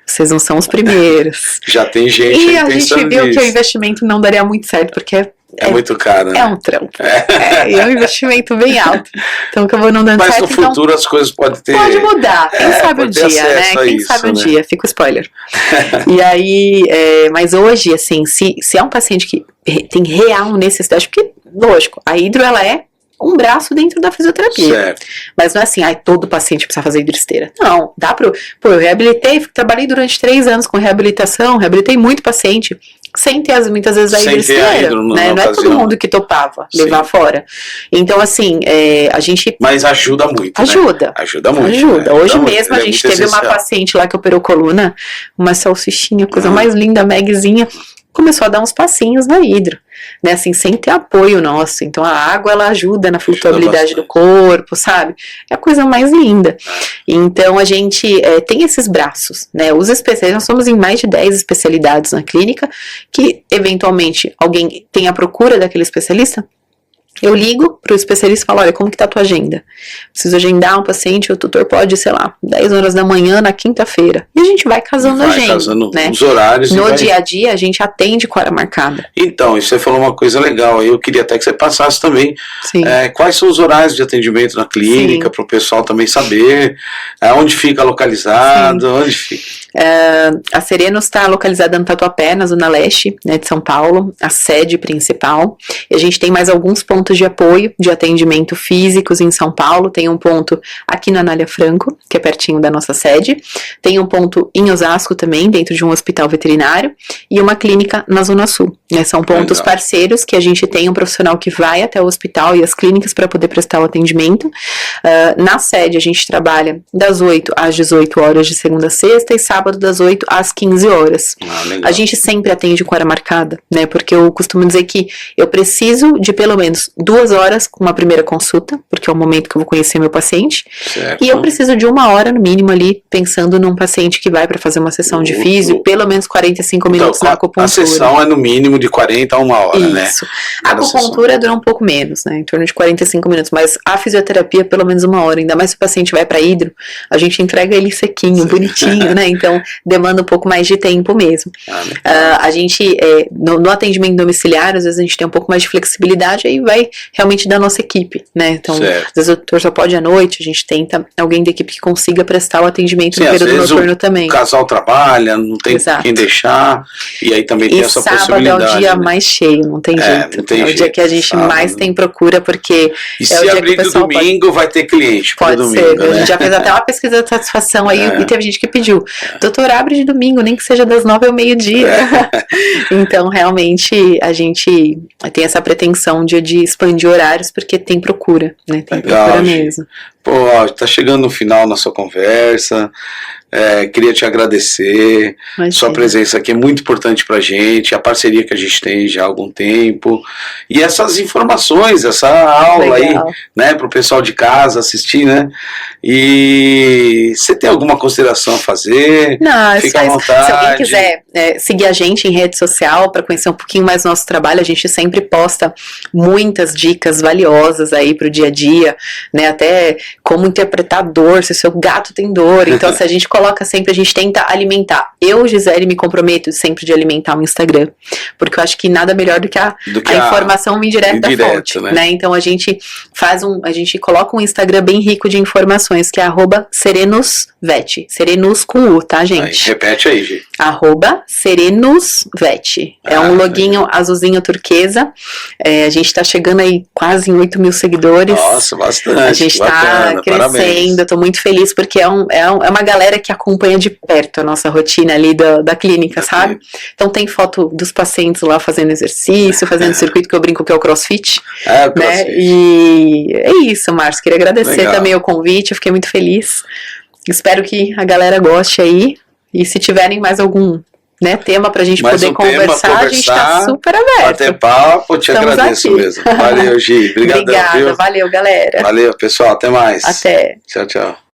vocês não são os primeiros. Já tem gente e a gente viu que o investimento não daria muito certo, porque é muito caro, né? É um trampo. E é um investimento bem alto. Então, que eu vou não dando certo. Mas no futuro as coisas podem ter... Pode mudar. Quem sabe o dia, né? Quem sabe o dia. Fica o spoiler. E aí, mas hoje, assim, se é um paciente que tem real necessidade, porque, lógico, a hidro, ela é um braço dentro da fisioterapia. Certo. Mas não é assim, todo paciente precisa fazer hidroesteira. Não, dá pro... eu reabilitei, trabalhei durante 3 anos com reabilitação, reabilitei muito paciente, sem ter muitas vezes a hidroesteira, né? Não é todo mundo que topava levar fora. Então, assim, a gente... Mas ajuda muito, Ajuda. Né? Ajuda muito. Ajuda. Hoje mesmo a gente teve uma paciente lá que operou coluna, uma salsichinha, coisa mais linda, megzinha, começou a dar uns passinhos na hidro, né, assim, sem ter apoio nosso. Então a água, ela ajuda na flutuabilidade do corpo, sabe? É a coisa mais linda. Então a gente tem esses braços, né, os especialistas, nós somos em mais de 10 especialidades na clínica, que eventualmente alguém tem a procura daquele especialista, eu ligo pro especialista e falo, olha, como que tá a tua agenda? Preciso agendar um paciente, o tutor pode, sei lá, 10 horas da manhã na quinta-feira. E a gente vai casando a agenda, né? Os horários. No dia a dia, a gente atende com a hora marcada. Então, e você falou uma coisa legal, eu queria até que você passasse também quais são os horários de atendimento na clínica, para o pessoal também saber onde fica localizado, onde fica. A Serenos está localizada no Tatuapé, na Zona Leste, né, de São Paulo, a sede principal. E a gente tem mais alguns pontos de apoio de atendimento físicos em São Paulo. Tem um ponto aqui na Anália Franco, que é pertinho da nossa sede. Tem um ponto em Osasco também, dentro de um hospital veterinário. E uma clínica na Zona Sul, né? São pontos parceiros que a gente tem um profissional que vai até o hospital e as clínicas para poder prestar o atendimento. Na sede a gente trabalha das 8 às 18 horas de segunda a sexta e sábado sábado das 8 às 15 horas. Legal. A gente sempre atende com hora marcada, né? Porque eu costumo dizer que eu preciso de pelo menos 2 horas com uma primeira consulta, porque é o momento que eu vou conhecer meu paciente. Certo. E eu preciso de 1 hora, no mínimo, ali, pensando num paciente que vai para fazer uma sessão de físio, pelo menos 45 minutos na acupuntura. A sessão é no mínimo de 40 a 1 hora, né? Isso. A acupuntura dura um pouco menos, né? Em torno de 45 minutos, mas a fisioterapia pelo menos 1 hora, ainda mais se o paciente vai para hidro, a gente entrega ele sequinho, bonitinho, né? Então demanda um pouco mais de tempo mesmo. A gente, no atendimento domiciliar, às vezes a gente tem um pouco mais de flexibilidade, aí vai realmente da nossa equipe, né? Então, às vezes o doutor só pode à noite, a gente tenta alguém da equipe que consiga prestar o atendimento no período noturno também. O casal trabalha, não tem quem deixar, e aí também tem essa possibilidade. E sábado é o dia mais cheio, não tem jeito. Não tem o dia que a gente mais tem procura, porque e se abrir do domingo, vai ter cliente. Pode ser, né? A gente já fez até uma pesquisa de satisfação aí, e teve gente que pediu, doutor, abre de domingo, nem que seja das 9 ao meio-dia. Então, realmente, a gente tem essa pretensão de expandir horários, porque tem procura, né? Tem procura mesmo. Pô, tá chegando no final nossa conversa. Queria te agradecer. Sua presença aqui é muito importante pra gente, a parceria que a gente tem já há algum tempo, e essas informações, essa aula aí, né, pro pessoal de casa assistir, né? E você tem alguma consideração a fazer? Não, fica à vontade. Se alguém quiser seguir a gente em rede social para conhecer um pouquinho mais do nosso trabalho, a gente sempre posta muitas dicas valiosas aí pro dia a dia, né? Até como interpretar dor, se o seu gato tem dor. Então, se a gente coloca sempre, a gente tenta alimentar. Eu, Gisele, me comprometo sempre de alimentar o Instagram, porque eu acho que nada melhor do que a informação vir direto da fonte, né? Então, a gente coloca um Instagram bem rico de informações, que é @serenusvet, Serenus com U, tá, gente? Repete aí, gente. @serenusvet. É um loginho azulzinho turquesa. A gente tá chegando aí quase em 8.000 seguidores. Nossa, bastante. A gente tá crescendo, parabéns. Eu tô muito feliz, porque é uma galera que acompanha de perto a nossa rotina ali da clínica, sabe? Então tem foto dos pacientes lá fazendo exercício, fazendo circuito, que eu brinco que é o CrossFit. O CrossFit. Né? E é isso, Márcio. Queria agradecer também o convite, eu fiquei muito feliz. Espero que a galera goste aí. E se tiverem mais algum tema pra gente poder conversar, a gente tá super aberto. Bater papo, te agradeço aqui mesmo. Valeu, Gi. Obrigadão. Obrigada, valeu, galera. Valeu, pessoal. Até mais. Até. Tchau, tchau.